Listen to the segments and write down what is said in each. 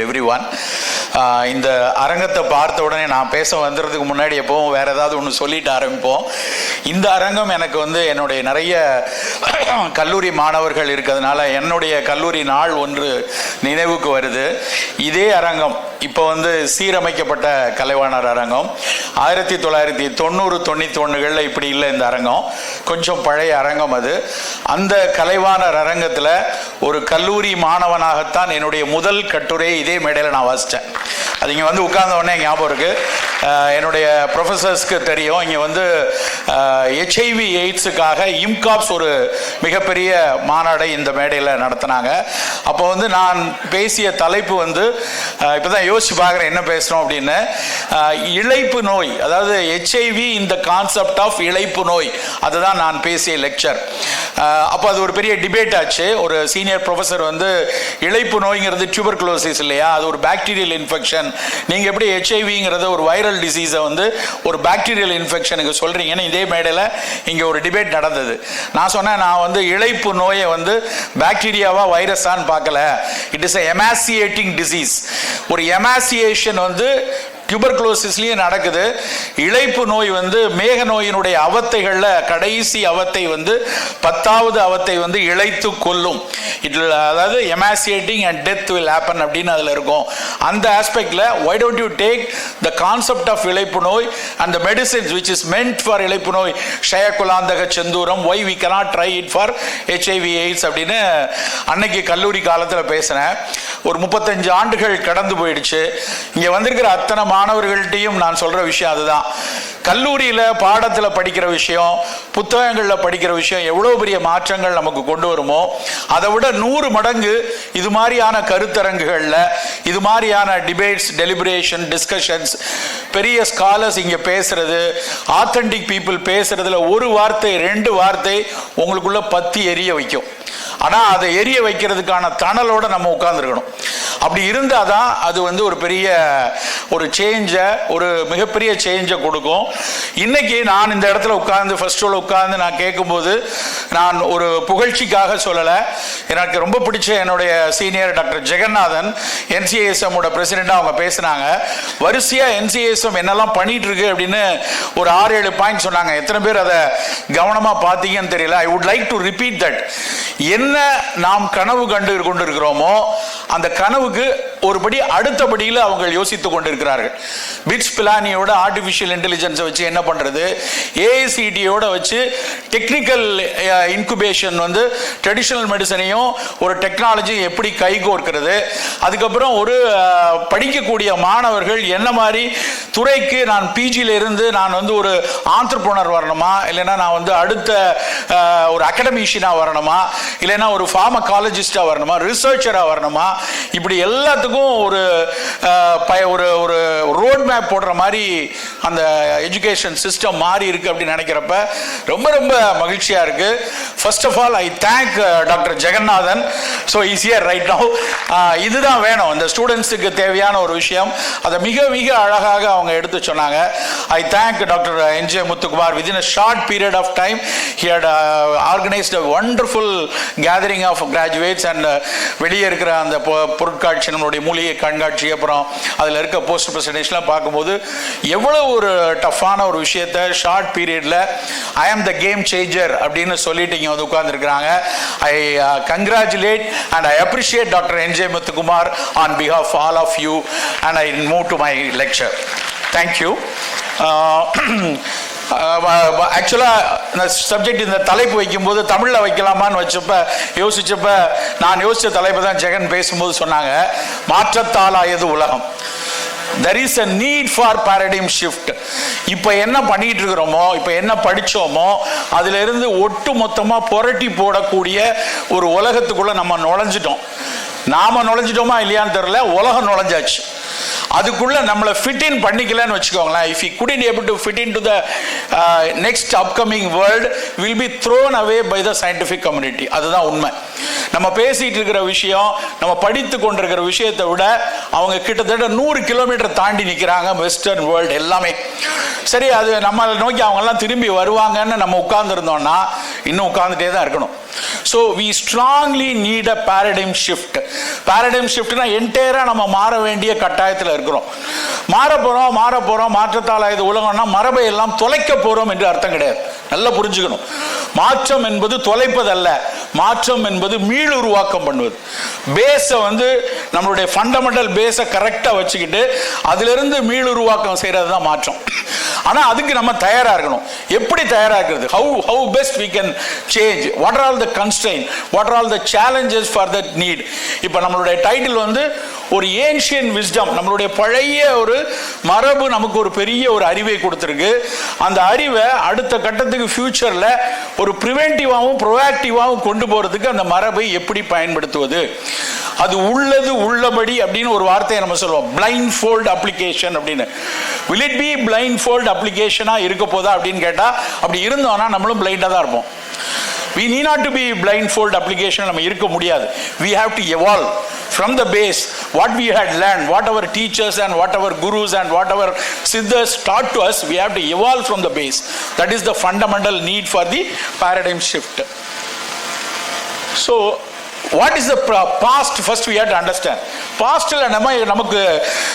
everyone. இந்த அரங்கத்தை பார்த்த உடனே நான் பேச வந்துறதுக்கு முன்னாடி எப்பவும் வேற ஏதாவது ஒன்று சொல்லிட்டு ஆரம்பிப்போம். இந்த அரங்கம் எனக்கு என்னுடைய நிறைய கல்லூரி மாணவர்கள் இருக்கிறதுனால என்னுடைய கல்லூரி நாள் ஒன்று நினைவுக்கு வருது. இதே அரங்கம் இப்போ சீரமைக்கப்பட்ட கலைவாணர் அரங்கம் 1990-91 இப்படி இல்லை. இந்த அரங்கம் கொஞ்சம் பழைய அரங்கம். அது அந்த கலைவாணர் அரங்கத்தில் ஒரு கல்லூரி மாணவனாகத்தான் என்னுடைய முதல் கட்டுரை இதே மேடையில் நான் வாசித்தேன். அது இங்கே உட்கார்ந்த உடனே ஞாபகம் இருக்கு. என்னுடைய ப்ரொஃபஸர்ஸ்க்கு தெரியும். இங்கே HIV எய்ட்ஸுக்காக இம்காப்ஸ் ஒரு மிகப்பெரிய மாநாடை இந்த மேடையில் நடத்தினாங்க. அப்போ நான் பேசிய தலைப்பு இப்போ தான் யோசிச்சு பார்க்குறேன் என்ன பேசுகிறோம் அப்படின்னு. இழைப்பு நோய், அதாவது HIV இந்த கான்செப்ட் ஆஃப் இழைப்பு நோய், அதுதான் நான் பேசிய லெக்சர். அப்போ அது ஒரு பெரிய டிபேட் ஆச்சு. ஒரு சீனியர் ப்ரொஃபஸர் இழைப்பு நோய்ங்கிறது டியூபர்குலோசிஸ் இல்லையா, அது ஒரு பாக்டீரியல் இன்ஃபெக்ஷன், நீங்கள் எப்படி HIVங்கிறத ஒரு வைரல் டிசீஸை ஒரு பாக்டீரியல் இன்ஃபெக்ஷனுக்கு சொல்கிறீங்கன்னு இதே மேடையில் இங்கே ஒரு டிபேட் நடந்தது. நான் சொன்னேன், நான் இழைப்பு நோயை பாக்டீரியாவா வைரஸான்னு பார்க்கல. It is emaciating disease. ஒரு எமாசியேஷன் டியூபர்குலோசிஸ்லயும் நடக்குது. இழைப்பு நோய் மேக நோயினுடைய அவத்தைகள்ல கடைசி அவத்தை 10வது அவத்தை இழைத்து கொல்லும். அதாவது எமாசியேட்டிங் அண்ட் டெத் வில் ஹேப்பன் அப்படின்னு அதுல இருக்கும். அந்த ஆஸ்பெக்ட்ல why don't you take the concept of இழைப்பு நோய் and the medicines which is meant for இழைப்பு நோய், ஷயகுலாந்தக செந்தூரம், why we cannot try it for HIV AIDS அப்படின்னு அன்னைக்கு கல்லூரி காலத்தில் பேசினேன். ஒரு 35 ஆண்டுகள் கடந்து போயிடுச்சு. இங்க வந்திருக்கிற அத்தனை மாணவர்கள்ட்டையும் நான் சொல்ற விஷயம் அதுதான். கல்லூரியில பாடத்துல படிக்கிற விஷயம், புத்தகங்கள்ல படிக்கிற விஷயம் எவ்வளவு பெரிய மாற்றங்கள் நமக்கு கொண்டு வருமோ அதை விட 100 மடங்கு இது மாதிரியான கருத்தரங்குகள்ல, இது மாதிரியான டிபேட்ஸ், டெலிபரேஷன், டிஸ்கஷன்ஸ், பெரிய ஸ்காலர்ஸ் இங்க பேசுறது, ஆத்தென்டிக் பீப்புள் பேசுறதுல ஒரு வார்த்தை 2 வார்த்தை உங்களுக்குள்ள பத்தி எரிய வைக்கும். ஆனா அதை எரிய வைக்கிறதுக்கான தணலோட நம்ம உட்கார்ந்துருக்கணும். அப்படி இருந்தாதான் அது ஒரு பெரிய ஒரு சேஞ்சை, ஒரு மிகப்பெரிய சேஞ்சை கொடுக்கும். இன்னைக்கு நான் இந்த இடத்துல உட்கார்ந்து ஃபர்ஸ்ட் ரோல உட்கார்ந்து நான் கேட்கும்போது நான் ஒரு புகழ்ச்சிக்காக சொல்லலை. எனக்கு ரொம்ப பிடிச்ச என்னுடைய சீனியர் டாக்டர் ஜெகநாதன் NCASM பிரசிடென்டா அவங்க பேசினாங்க. வரிசையா NCASM என்னெல்லாம் பண்ணிட்டு இருக்கு அப்படின்னு ஒரு 6-7 பாயிண்ட் சொன்னாங்க. எத்தனை பேர் அதை கவனமா பார்த்தீங்கன்னு தெரியல. I would like to repeat that. என்ன நாம் கனவு கண்டு கொண்டிருக்கிறோமோ அந்த கனவுக்கு ஒருபடி அடுத்தபடியில் அவங்க யோசித்துக் கொண்டிருக்கிறார்கள். பிட்ஸ் பிளானியோட ஆர்டிபிஷியல் இன்டெலிஜென்ஸை வச்சு என்ன பண்றது, AICTயோட வச்சு டெக்னிக்கல் இன்குபேஷன் ட்ரெடிஷனல் மெடிசனையும் ஒரு டெக்னாலஜி எப்படி கைகோர்க்கிறது, அதுக்கப்புறம் ஒரு படிக்கக்கூடிய மாணவர்கள் என்ன மாதிரி துறைக்கு நான் PGல இருந்து நான் ஒரு ஆண்டர்பிரனர் வரணுமா, இல்லைன்னா நான் அடுத்த ஒரு அகடமிஷியனா வரணுமா, இல்லைன்னா ஒரு ஃபார்மகாலஜிஸ்டா வரணுமா, ரிசர்ச்சரா வரணுமா, இப்படி எல்லாத்துக்கும் ஒரு ஒரு ரோட் மேப் போடுற மாதிரி அந்த எஜுகேஷன் சிஸ்டம் மாறி இருக்கு அப்படின்னு நினைக்கிறப்ப ரொம்ப ரொம்ப மகிழ்ச்சியா இருக்கு. First of all I thank doctor Jeganathan. So is here right now. இதுதான் வேணும் இந்த ஸ்டூடெண்ட்ஸுக்கு தேவையான ஒரு விஷயம். அதை மிக மிக அழகாக அவங்க எடுத்து சொன்னாங்க. ஐ thank doctor NJ Muthukumar. Within a short period of time he had organized a wonderful gathering of graduates and வெளியே இருக்கிற அந்த பொருட்காட்சி, நம்மளுடைய மூலிகை கண்காட்சி, அப்புறம் அதில் இருக்க போஸ்ட் ப்ரெசன்டேஷன்லாம் பார்க்கும்போது எவ்வளவு ஒரு டஃப்பான ஒரு விஷயத்தை ஷார்ட் பீரியட்ல ஐ ஆம் த கேம் சேஞ்சர் அப்படின்னு சொல்லிட்டு இங்கே உட்கார்ந்துருக்கிறாங்க. I congratulate and I appreciate doctor NJ Muthukumar on behalf all of you and I move to my lecture. Thank you. ஆக்சுவலாக இந்த சப்ஜெக்ட், இந்த தலைப்பு வைக்கும்போது தமிழில் வைக்கலாமான்னு யோசிச்சப்ப நான் யோசித்த தலைப்பு தான் ஜெகன் பேசும்போது சொன்னாங்க, மாற்றத்தாலாயது உலகம். There is a need for paradigm shift. இப்போ என்ன பண்ணிட்டு இருக்கிறோமோ, இப்போ என்ன படிச்சோமோ அதுல இருந்து ஒட்டு மொத்தமா புரட்டி போடக்கூடிய ஒரு உலகத்துக்குள்ள நம்ம நுழைஞ்சிட்டோம். நாம நுழைஞ்சிட்டோமா இல்லையான்னு தெரியல, உலகம் நுழைஞ்சாச்சு. அதுக்குள்ள நம்மளை ஃபிட் இன் பண்ணிக்கலன்னு வச்சுக்கோங்களேன். If you couldn't able to fit into the next upcoming world will be thrown away by the scientific community. அதுதான் உண்மை. நம்ம பேசிட்டு இருக்கிற விஷயம், நம்ம படித்து கொண்டிருக்கிற விஷயத்தை விட அவங்க கிட்டத்தட்ட 100 கிலோமீட்டர் தாண்டி நிற்கிறாங்க வெஸ்டர்ன் வேர்ல்டு எல்லாமே. சரி, அது நம்மளை நோக்கி அவங்க எல்லாம் திரும்பி வருவாங்கன்னு நம்ம உட்கார்ந்துருந்தோம்னா இன்னும் உட்கார்ந்துட்டே தான் இருக்கணும். So we strongly need a paradigm shift. பாரடைம் ஷிஃப்ட்னா என்டையராக நம்ம மாற வேண்டிய கட்டாயத்தில் இருக்கிறோம். மாற போகிறோம் மாற்றத்தால் இது உலகம்னா மரபை எல்லாம் தொலைக்க போகிறோம் என்று அர்த்தம் கிடையாது. நல்லா புரிஞ்சுக்கணும். மாற்றம் என்பது தொலைப்பதல்ல, மாற்றம் என்பது மீள் உருவாக்கம் பண்ணுவது. பேஸை வந்து நம்மளுடைய ஃபண்டமெண்டல் பேஸை கரெக்டாக வச்சுக்கிட்டு அதிலிருந்து மீள் உருவாக்கம் செய்கிறது தான் மாற்றம். ஆனால் அதுக்கு நம்ம தயாராக இருக்கணும். எப்படி தயாராக இருக்கிறது? how best we can change, what are all the constraints, what are all the challenges for that need. இப்போ நம்மளுடைய டைட்டில் வந்து ஒரு ஏன்ஷியன் விஸ்டம், நம்மளுடைய பழைய ஒரு மரபு நமக்கு ஒரு பெரிய ஒரு அறிவை கொடுத்துருக்கு. அந்த அறிவை அடுத்த கட்டத்துக்கு ஃபியூச்சரில் ஒரு ப்ரிவென்டிவாகவும் ப்ரோஆக்டிவாகவும் கொண்டு போகிறதுக்கு அந்த மரபை எப்படி பயன்படுத்துவது, அது உள்ளது உள்ளபடி அப்படின்னு ஒரு வார்த்தையை நம்ம சொல்லுவோம், பிளைண்ட் ஃபோல்ட் அப்ளிகேஷன் அப்படின்னு. will it be blind fold அப்ளிகேஷனாக இருக்க போதா அப்படின்னு கேட்டால், அப்படி இருந்தோம்னா நம்மளும் பிளைண்டாக தான் இருப்போம். we need not to be blindfold application நம்ம இருக்க முடியாது. we have to evolve from the base what we had learned, what our teachers and what our gurus and what our siddhas taught to us. We have to evolve from the base. That is the fundamental need for the paradigm shift. So what is the past? First we have to understand past la namakku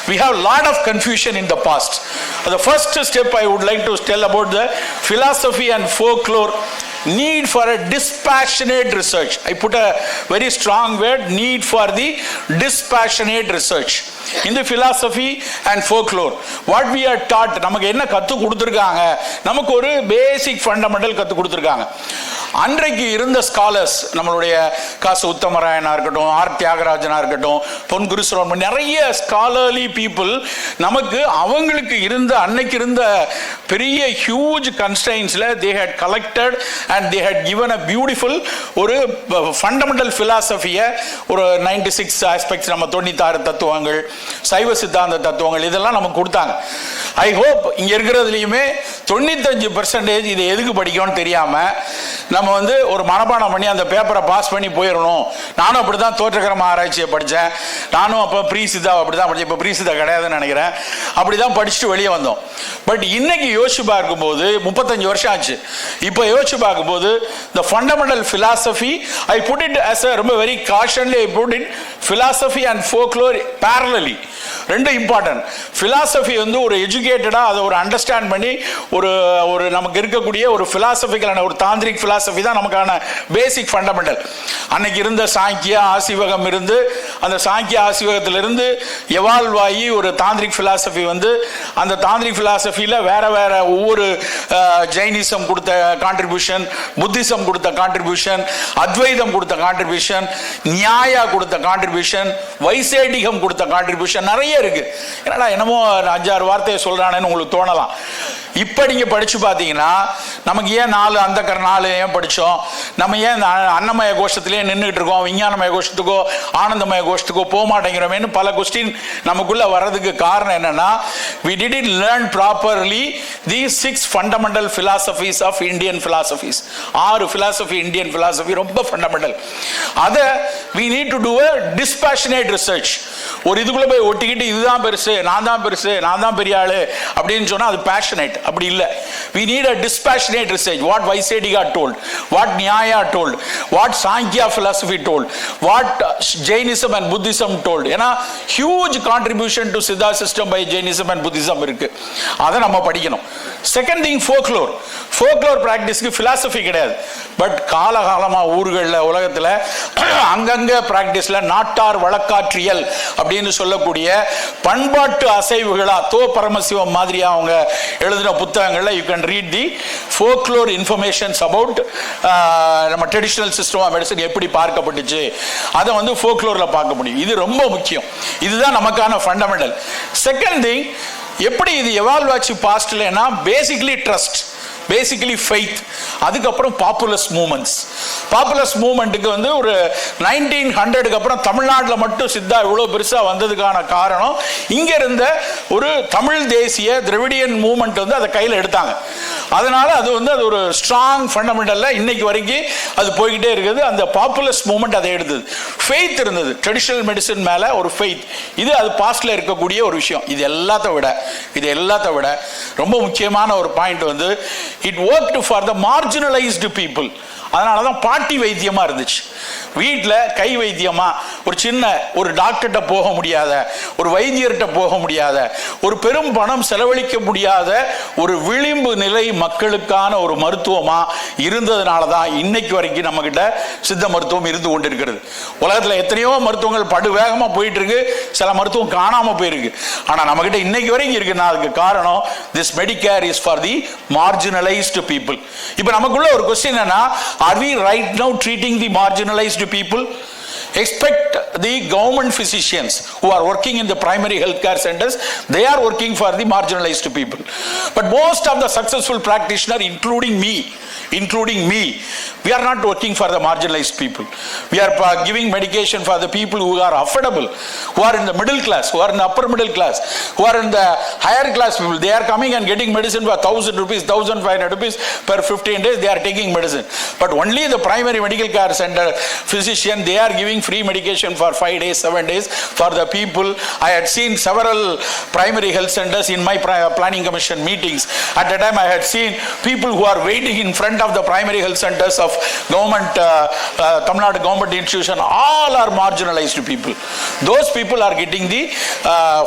we have lot of confusion in the past. The first step I would like to tell about the philosophy and folklore need for a dispassionate research. I put a very strong word, need for the dispassionate research in the philosophy and folklore. What we are taught, நமக்கு என்ன கத்து கொடுத்துருக்காங்க, நமக்கு ஒரு பேசிக் fundamental கத்து கொடுத்துருக்காங்க. அன்றைக்கு இருந்த ஸ்காலர்ஸ், நம்மளுடைய காசு உத்தமராயனா இருக்கட்டும், ஆர் தியாகராஜனா இருக்கட்டும், பொன் குருசுரன், நிறைய ஸ்காலர்லி பீப்புள் நமக்கு அவங்களுக்கு இருந்த அன்னைக்கு இருந்த பெரிய huge கன்ஸ்ட்ரெயின்ஸ்ல they had collected and they had given a beautiful ஒரு ஃபண்டமெண்டல் பிலாசபியை, ஒரு 96 ஆஸ்பெக்ட்ஸ், நம்ம 96 தத்துவங்கள், சைவ சித்தாந்த தத்துவங்கள், இதெல்லாம் நமக்கு கொடுத்தாங்க. ஐ ஹோப் இங்க இருக்கிறதுலையுமே 95% இதை எதுக்கு படிக்கணும்னு தெரியாம நம்ம வந்து ஒரு மனப்பாடம் பண்ணி அந்த பேப்பரை பாஸ் பண்ணி போயிடணும். நானும் அப்படிதான் தோற்றக்கிரம ஆராய்ச்சியை படித்தேன். நானும் அப்போ ப்ரீசிதா அப்படிதான் படித்தேன். இப்போ ப்ரீசிதா கிடையாதுன்னு நினைக்கிறேன். அப்படிதான் படிச்சுட்டு வெளியே வந்தோம். பட் இன்னைக்கு யோசிச்சு பார்க்கும்போது 35 வருஷம் ஆச்சு. இப்போ யோசிச்சு பார்க்கும்போது the fundamental philosophy, I put it as a ரொம்ப very cautionly, I put it philosophy and folklore parallelly. ரெண்டு இம்பார்ட்டன்ட். பிலாசபி வந்து ஒரு எஜுகேட்டடா அதை ஒரு அண்டர்ஸ்டாண்ட் பண்ணி ஒரு ஒரு நமக்கு இருக்கக்கூடிய ஒரு பிலாசபிக்கலான ஒரு தாந்திரிக் பிலாசபி தான் நமக்கான பேசிக் ஃபண்டமெண்டல். அன்னைக்கு இருந்த சாங்கிய ஆசிவகம் இருந்து அந்த சாங்கிய ஆசிவகத்திலிருந்து எவால்வ் ஆகி ஒரு தாந்திரிக் பிலாசபி வந்து அந்த தாந்திரிக் பிலாசபியில் வேற வேற ஒவ்வொரு ஜெயினிசம் கொடுத்த கான்ட்ரிபியூஷன், புத்திசம் கொடுத்த கான்ட்ரிபியூஷன், அத்வைதம் கொடுத்த கான்ட்ரிபியூஷன், நியாயா கொடுத்த கான்ட்ரிபியூஷன், வைசேடிகம் கொடுத்த கான்ட்ரிபியூஷன் நிறைய இருக்கு. என்னடா என்னமோ 5-6 வார்த்தையை சொல்றானேன்னு உங்களுக்கு தோணலாம். இப்ப நீங்க படிச்சு பாத்தீங்கன்னா நமக்கு ஏன் 4 ஏன் படிச்சோம், நம்ம ஏன் அன்னமய கோஷத்திலேயே நின்றுட்டு இருக்கோம், விஞ்ஞானமய கோஷத்துக்கோ ஆனந்தமய கோஷத்துக்கோ போக மாட்டேங்கிறோமேன்னு பல கொஸ்டின் நமக்குள்ள வர்றதுக்கு காரணம் என்னன்னா, we didn't learn properly these 6 fundamental philosophies of Indian philosophies. 6 philosophy Indian philosophy ரொம்ப ஃபண்டமெண்டல். அதை we need to do a dispassionate research. ஒரு இதுக்குள்ள போய் ஒட்டிக்கிட்டு இதுதான் பெருசு, நான் தான் பெருசு, நான் தான் பெரிய ஆளு அப்படின்னு சொன்னா அது passionate. அப்படி இல்லை. we need a dispassionate research. what Vaisediga told, what Nyaya told, what Sankhya philosophy told, what Jainism and Buddhism told. ஏன்னா huge contribution to Siddha system by Jainism and Buddhism இருக்கு. அதை நம்ம படிக்கணும். Second thing folklore. folklore practiceக்கு philosophy கிடையாது. But காலகாலமா ஊர்களில் உலகத்தில் அங்கங்க பிராக்டிஸ்ல நாட்டார் வழக்காற்றியல் அப்படின்னு சொல்லக்கூடிய பண்பாட்டு அசைவுகளா தோ பரமசிவம் மாதிரியா அவங்க எழுதின புத்தகங்கள்ல you can read the folklore informations about நம்ம ட்ரெடிஷனல் சிஸ்டம் ஆஃப் மெடிசன் எப்படி பார்க்கப்பட்டுச்சு, அதை வந்து folkloreல பார்க்க முடியும். இது ரொம்ப முக்கியம். இதுதான் நமக்கான ஃபண்டமெண்டல். செகண்ட் திங், எப்படி இது எவால்வ் ஆச்சு பாஸ்ட்லன்னா பேசிக்லி ட்ரஸ்ட், பேசிக்கலி ஃபெய்த், அதுக்கப்புறம் பாப்புலஸ் மூமெண்ட்ஸ். பாப்புலஸ் மூமெண்ட்டுக்கு வந்து ஒரு 1900க்கு அப்புறம் தமிழ்நாட்டில் மட்டும் சித்தா இவ்வளோ பெருசாக வந்ததுக்கான காரணம் இங்கே இருந்த ஒரு தமிழ் தேசிய திராவிடியன் மூமெண்ட் வந்து அதை கையில் எடுத்தாங்க. அதனால அது வந்து அது ஒரு ஸ்ட்ராங் ஃபண்டமெண்டலில் இன்னைக்கு வரைக்கும் அது போய்கிட்டே இருக்குது. அந்த பாப்புலஸ் மூமெண்ட் அதை எடுத்தது. ஃபெய்த் இருந்தது, ட்ரெடிஷனல் மெடிசன் மேலே ஒரு ஃபெய்த். இது அது பாஸ்டில் இருக்கக்கூடிய ஒரு விஷயம். இது எல்லாத்த விட ரொம்ப முக்கியமான ஒரு பாயிண்ட் வந்து it worked for the marginalized people. அதனால தான் பாட்டி வைத்தியமாக இருந்துச்சு. வீட்டில் கை வைத்தியமாக ஒரு சின்ன ஒரு டாக்டர்கிட்ட போக முடியாத, ஒரு வைத்தியர்கிட்ட போக முடியாத, ஒரு பெரும் பணம் செலவழிக்க முடியாத ஒரு விளிம்பு நிலை மக்களுக்கான ஒரு மருத்துவமாக இருந்ததுனால தான் இன்னைக்கு வரைக்கும் நம்மக்கிட்ட சித்த மருத்துவம் இருந்து கொண்டிருக்கிறது. உலகத்தில் எத்தனையோ மருத்துவங்கள் படு வேகமாக போயிட்டு இருக்கு, சில மருத்துவம் காணாமல் போயிருக்கு. ஆனால் நம்மக்கிட்ட இன்னைக்கு வரைக்கும் இருக்குன்னா அதுக்கு காரணம் this Medicare is for the marginalised people. இப்போ நமக்குள்ள ஒரு கொஸ்டின் என்னன்னா, are we right now treating the marginalised people? Expect the government physicians who are working in the primary healthcare centers, they are working for the marginalized people. But most of the successful practitioners, including me, we are not working for the marginalized people. We are giving medication for the people who are affordable, who are in the middle class, who are in the upper middle class, who are in the higher class people. They are coming and getting medicine for 1,000 rupees, 1,500 rupees per 15 days. They are taking medicine. But only the primary medical care center physician, they are giving free medication for 5 days, 7 days for the people. I had seen several primary health centers in my planning commission meetings. At the time I had seen people who are waiting in front of the primary health centers of government, Tamil Nadu government institution. All are marginalized people. Those people are getting the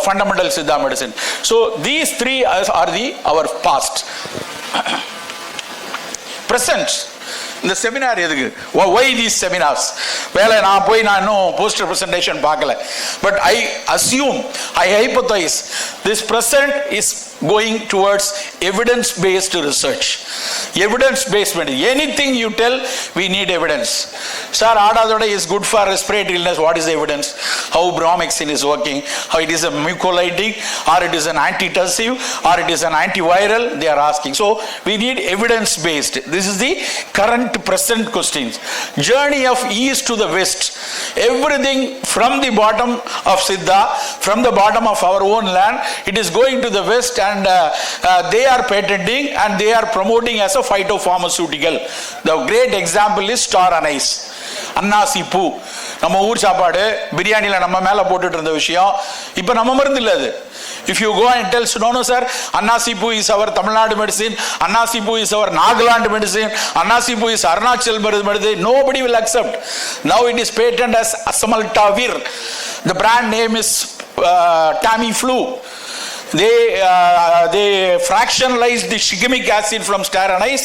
fundamental Siddha medicine. So these three are our past. Present. இந்த seminar எதுக்கு? why these seminars? வேலை நான் இன்னும் poster presentation பார்க்கல. But I assume, I hypothesise this present is going towards evidence based research. Evidence based medicine. Anything you tell, we need evidence. Sir, Adadoda is good for respiratory illness. What is the evidence? How bromhexin is working? How it is a mucolytic, or it is an antitussive, or it is an antiviral? They are asking. So we need evidence based. This is the current present questions. Journey of east to the west. Everything from the bottom of Siddha, from the bottom of our own land, it is going to the west, and they are patenting and they are promoting as a phytopharmaceutical. The great example is star anise, அன்னாசி பூ. நம்ம ஊர் சாப்பாடு பிரியாணியில் நம்ம மேலே போட்டுட்டு இருந்த விஷயம் இப்போ நம்ம மருந்து இல்லை அது. If you go and tell, no sir, Annasi Poo is our Tamil Nadu medicine, Annasi Poo is our Nagaland medicine, Annasi Poo is Arunachal medicine, nobody will accept. Now it is patented as Asamaltavir. The brand name is Tamiflu. They fractionalized the shigemic acid from star anise,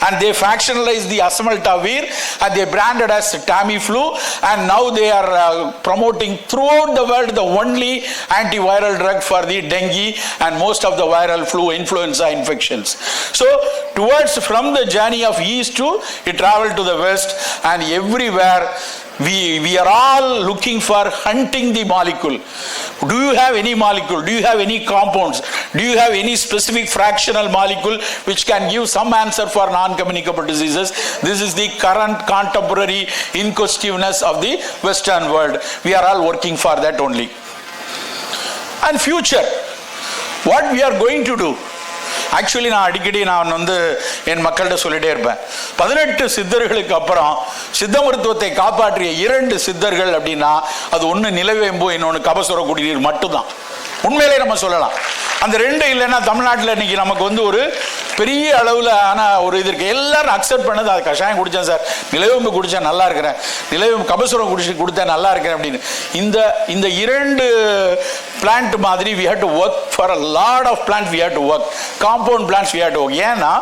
and they fractionalized the Asamaltavir, and they branded as Tamiflu, and now they are promoting throughout the world the only antiviral drug for the dengue and most of the viral flu, influenza infections. So towards, from the journey of east to, it traveled to the west, and everywhere we are all looking for hunting the molecule. Do you have any molecule? Do you have any compounds? Do you have any specific fractional molecule which can give some answer for non-communicable diseases? This is the current contemporary inquisitiveness of the Western world. We are all working for that only. And future, what we are going to do? Actually நான் அடிக்கடி என் மக்கள்கிட்ட சொல்லிட்டே இருப்பேன், 18 சித்தர்களுக்கு அப்புறம் சித்த மருத்துவத்தை காப்பாற்றிய 2 சித்தர்கள் அப்படின்னா அது ஒன்று நிலவேம்பு, இன்னொன்று கபசுர குடிநீர் மட்டும்தான். உண்மையிலே நம்ம சொல்லலாம். அந்த 2 இல்லைன்னா தமிழ்நாட்டில் இன்னைக்கு நமக்கு ஒரு பெரிய அளவில் ஒரு இது இருக்கு. எல்லாரும் அக்செப்ட் பண்ணது, அது கஷாயம் குடித்தேன் சார், நிலவேம்பு குடித்தேன் நல்லா இருக்கிறேன், நிலவேம்பு கபசுரம் கொடுத்தேன் நல்லா இருக்கிறேன் அப்படின்னு. இந்த 2 பிளான்ட் மாதிரி we have to work for a lot of plants. We have to work compound plants. We have to work. ஏன்னா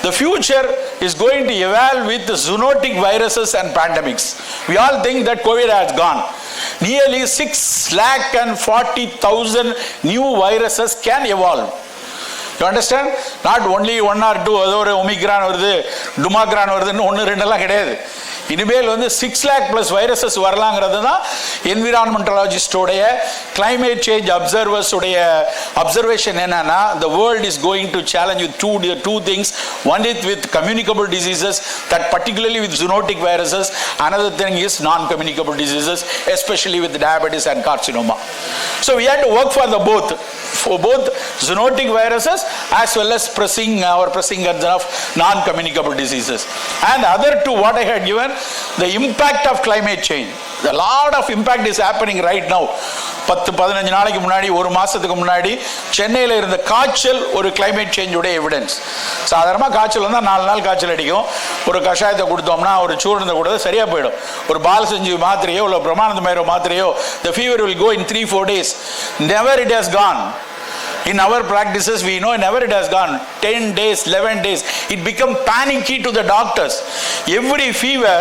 the future is going to evolve with zoonotic viruses and pandemics. We all think that COVID has gone. Nearly 6,40,000 new viruses can evolve. You understand? Not only 1 or 2, அது ஒரு omicron வருது, டுமாக்ரான் வருதுன்னு 1, 2 எல்லாம் கிடையாது. இனிமேல் 6 lakh plus viruses வரலாங்கிறது தான் என்விரான்மெண்டலாஜிஸ்டோடைய, climate change observers உடைய observation. என்னன்னா, the world is going to challenge with two things. One is with communicable diseases, that particularly with zoonotic viruses. Another thing is non-communicable diseases, especially with diabetes and carcinoma. So we have to work for both zoonotic viruses as well as pressing concern of non-communicable diseases. And other two, what I had given, the impact of climate change. A lot of impact is happening right now. 10-15 நாளைக்கு முன்னாடி, ஒரு மாசத்துக்கு முன்னாடி சென்னையில் இருந்த காய்ச்சல் ஒரு climate சேஞ்சுடைய evidence. சாதாரணமாக காய்ச்சல் வந்தால் 4 நாள் காய்ச்சல் அடிக்கும். ஒரு கஷாயத்தை கொடுத்தோம்னா, ஒரு சூழ்நிலை கூட சரியா போயிடும். ஒரு பாலசஞ்சீவி மாத்திரையோ இல்லை Brahmananda மேரோ மாத்திரையோ, the fever will go in 3-4 days. Never it has gone. In our practices, we know never it has gone. 10 days, 11 days. It become panicky to the doctors. Every fever,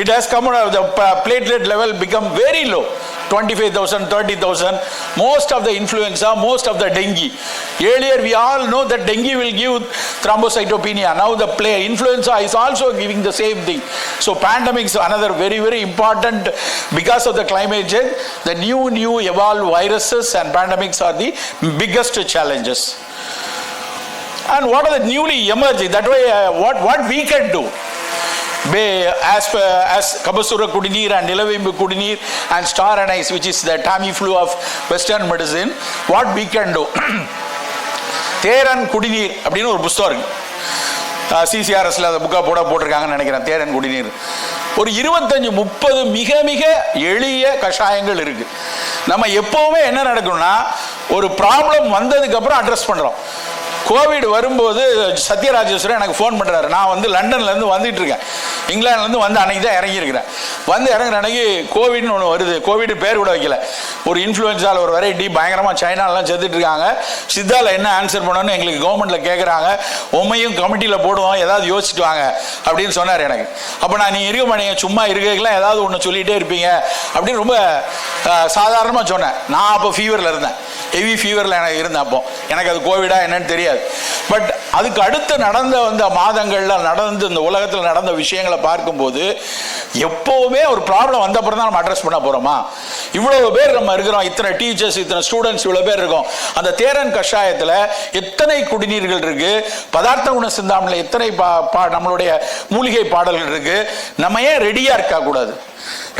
it has come out, the platelet level become very low. 25,000, 30,000. Most of the influenza, most of the dengue. Earlier, we all know that dengue will give thrombocytopenia. Now, the influenza is also giving the same thing. So, pandemic is another very, very important because of the climate change. The new evolved viruses and pandemics are the biggest challenges. And what are the newly emerging? That way, what we can do? As Kabasura Kudineer and Nilavembu Kudineer and Star Anise, which is the Tamiflu of Western medicine, what we can do? Theran Kudineer அப்படின்னு ஒரு புத்தகம் இருக்கு. CCRSல அந்த புக்கா போட்டிருக்காங்கன்னு நினைக்கிறேன். தேரன் குடிநீர் ஒரு 25-30 மிக மிக எளிய கஷாயங்கள் இருக்கு. நம்ம எப்பவுமே என்ன நடக்கணும்னா, ஒரு ப்ராப்ளம் வந்ததுக்கு அப்புறம் அட்ரஸ் பண்றோம். கோவிட் வரும்போது சத்யராஜேஸ்வரன் எனக்கு ஃபோன் பண்ணுறாரு. நான் வந்து லண்டன்லேருந்து வந்துட்டு இருக்கேன், இங்கிலாந்துலேருந்து வந்து அன்னைக்கு தான் இறங்கியிருக்கிறேன். வந்து இறங்குற அன்னைக்கு கோவிட்னு ஒன்று வருது. கோவிட் பேர் கூட வைக்கல, ஒரு இன்ஃப்ளூயன்ஸால் ஒரு வெரைட்டி பயங்கரமாக சைனாலெலாம் செத்துட்டு இருக்காங்க. சித்தாவில் என்ன ஆன்சர் பண்ணணும்னு எங்களுக்கு கவர்மெண்ட்டில் கேட்குறாங்க. உண்மையும் கமிட்டியில் போடுவோம், ஏதாவது யோசிச்சுட்டு வாங்க அப்படின்னு சொன்னார் எனக்கு. அப்போ நான் நீ இருக்க மாட்டீங்க, சும்மா இருக்கலாம், ஏதாவது ஒன்று சொல்லிகிட்டே இருப்பீங்க அப்படின்னு ரொம்ப சாதாரணமாக சொன்னேன். நான் அப்போ ஃபீவரில் இருந்தேன், ஹெவி ஃபீவரில் எனக்கு இருந்தேன். அப்போ எனக்கு அது கோவிடா என்னன்னு தெரியாது. பட் அதுக்கு அடுத்து நடந்த அந்த மாதங்கள்ல நடந்து இந்த உலகத்தில் நடந்த விஷயங்களை பார்க்கும்போது, எப்பவுமே ஒரு ப்ராப்ளம் வந்த அப்புறம் தான் நம்ம அட்ரஸ் பண்ண போறோமா? இவ்வளவு பேர் நம்ம இருக்கிறோம், இத்தனை டீச்சர்ஸ், இத்தனை ஸ்டூடெண்ட்ஸ், இவ்வளவு பேர் இருக்கோம். அந்த தேரன் கஷாயத்துல எத்தனை குடிநீர்கள் இருக்கு, பதார்த்த குண சிந்தாமணில் எத்தனை நம்மளுடைய மூலிகை பாடல்கள் இருக்கு. நம்ம ஏன் ரெடியா இருக்கா கூடாது?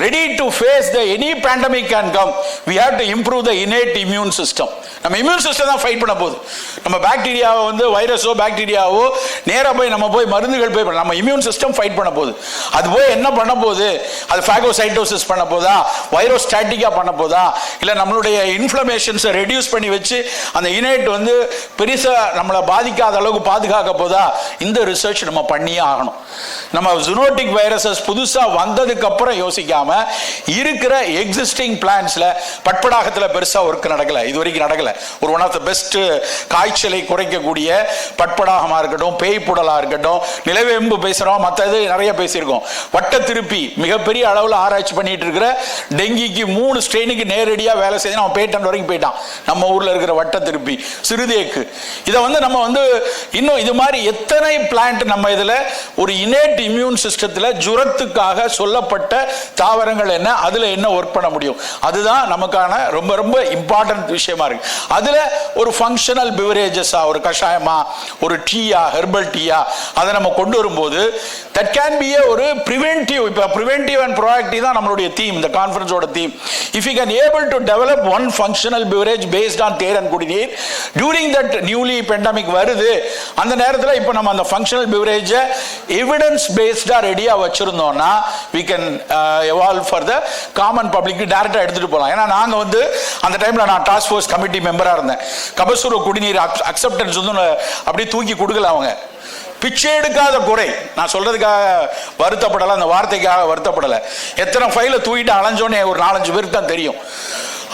Ready to face the any pandemic can come. We have to improve the innate immune system. நம்ம இம்யூன் சிஸ்டம் தான் ஃபைட் பண்ண போகுது. நம்ம பாக்டீரியாவோ வந்து வைரஸோ பாக்டீரியாவோ நேராக போய் நம்ம போய் மருந்துகள் போய் நம்ம இம்யூன் சிஸ்டம் ஃபைட் பண்ண போகுது. அது போய் என்ன பண்ண போகுது? அது ஃபேகோசைட்டோசிஸ் பண்ண போதா, வைரோஸ்டாட்டிக்கா பண்ண போதா, இல்லை நம்மளுடைய இன்ஃப்ளமேஷன்ஸை ரெடியூஸ் பண்ணி வச்சு அந்த இனேட் வந்து பெருசாக நம்மளை பாதிக்காத அளவுக்கு பாதுகாக்க போதா? இந்த ரிசர்ச் நம்ம பண்ணியே ஆகணும். நம்ம ஜூனோட்டிக் வைரஸஸ் புதுசாக வந்ததுக்கு அப்புறம் யோசிக்காம இருக்கிற எக்ஸிஸ்டிங் பிளான்ஸ்ல பட்படாகத்தில் பெருசாக ஒர்க் நடக்கல, இது வரைக்கும் நடக்கல. ஒரு ஒன் ஆஃப் த பெஸ்ட் காய்ச்சலை குறைக்கக்கூடிய பட்படாகமா இருக்கட்டும், பேய்ப்புடலா இருக்கட்டும், நிலவேம்பு பேசுறோம், மற்றது நிறைய பேசியிருக்கோம். வட்ட திருப்பி மிகப்பெரிய அளவில் ஆராய்ச்சி பண்ணிட்டு இருக்கிற டெங்கிக்கு 3 ஸ்ட்ரெயினுக்கு நேரடியாக வேலை செய்து அவன் பேட்டன் வரைக்கும் போயிட்டான். நம்ம ஊர்ல இருக்கிற வட்ட திருப்பி, சிறுதேக்கு, இதை வந்து நம்ம வந்து இன்னும் இது மாதிரி எத்தனை பிளான்ட் நம்ம இதுல ஒரு இன்னேட் இம்யூன் சிஸ்டத்தில் ஜுரத்துக்காக சொல்லப்பட்ட தாவரங்கள் என்ன, அதுல என்ன ஒர்க் பண்ண முடியும், அதுதான் நமக்கான ரொம்ப ரொம்ப இம்பார்ட்டன்ட் விஷயமா இருக்கு. அதுல ஒரு ஃபங்க்ஷனல் பிவரேஜஸா, ஒரு கஷாயமா, ஒரு டீயா, ஹெர்பல் டீயா, அதை நம்ம கொண்டு வரும்போது தட் கேன் பி ஒரு பிரிவென்டிவ். இப்போ பிரிவென்டிவ் அண்ட் ப்ரோஆக்டிவ் தான் நம்மளுடைய தீம், இந்த கான்ஃபரன்ஸோட theme. If you can able to develop one functional beverage based on Theran குடிநீர் டியூரிங் தட் நியூலி பெண்டமிக் வருது, அந்த நேரத்தில் இப்போ நம்ம அந்த ஃபங்க்ஷனல் பிவரேஜை எவிடன்ஸ் பேஸ்டா ரெடியா வச்சிருந்தோம்னா we can evolve for the common public டைரக்டா எடுத்துட்டு போகலாம். ஏன்னா நாங்க வந்து அந்த டைம்ல நான் டாஸ்க் ஃபோர்ஸ் கமிட்டி மெம்பரா இருந்தேன். கபசுர குடிநீர் அக்செப்டன்ஸ் வந்து அப்படியே தூக்கி கொடுக்கல. அவங்க பிச்சை எடுக்காத குறை, நான் சொல்றதுக்காக வருத்தப்படலை, அந்த வார்த்தைக்காக வருத்தப்படலை. எத்தனை ஃபைலை தூக்கிட்டு அலைஞ்சோன்னே ஒரு 4-5 பேருக்கு தான் தெரியும்.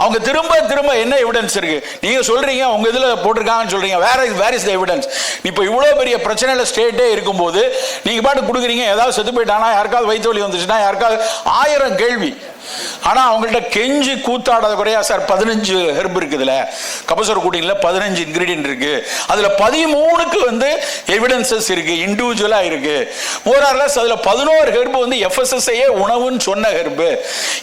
அவங்க திரும்ப திரும்ப என்ன எவிடன்ஸ் இருக்கு, நீங்க சொல்றீங்க உங்க இதுல போட்டிருக்காங்கன்னு சொல்றீங்க, வேர் இஸ் த எவிடன்ஸ்? இப்போ இவ்வளவு பெரிய பிரச்சனையில ஸ்டேட்டே இருக்கும்போது நீங்க பாட்டு கொடுக்குறீங்க, ஏதாவது செத்து போயிட்டானா, யாருக்காவது வயிற்று வலி வந்துச்சுன்னா, யாருக்காவது 1000 கேள்வி. ஆனா அவங்கள்ட்ட கெஞ்சி கூத்தாடாத குறையா, சார் 15 ஹெர்ப் இருக்குதுல, கபசுர குடிநீர்ல 15 இன்கிரீடியன்ட் இருக்கு, அதுல 13க்கு வந்து எவிடன்சஸ் இருக்கு, இண்டிவிஜுவலா இருக்கு. மோரார்லஸ் அதுல 11 ஹெர்ப் வந்து FSSAI உணவுன்னு சொன்ன ஹெர்ப்.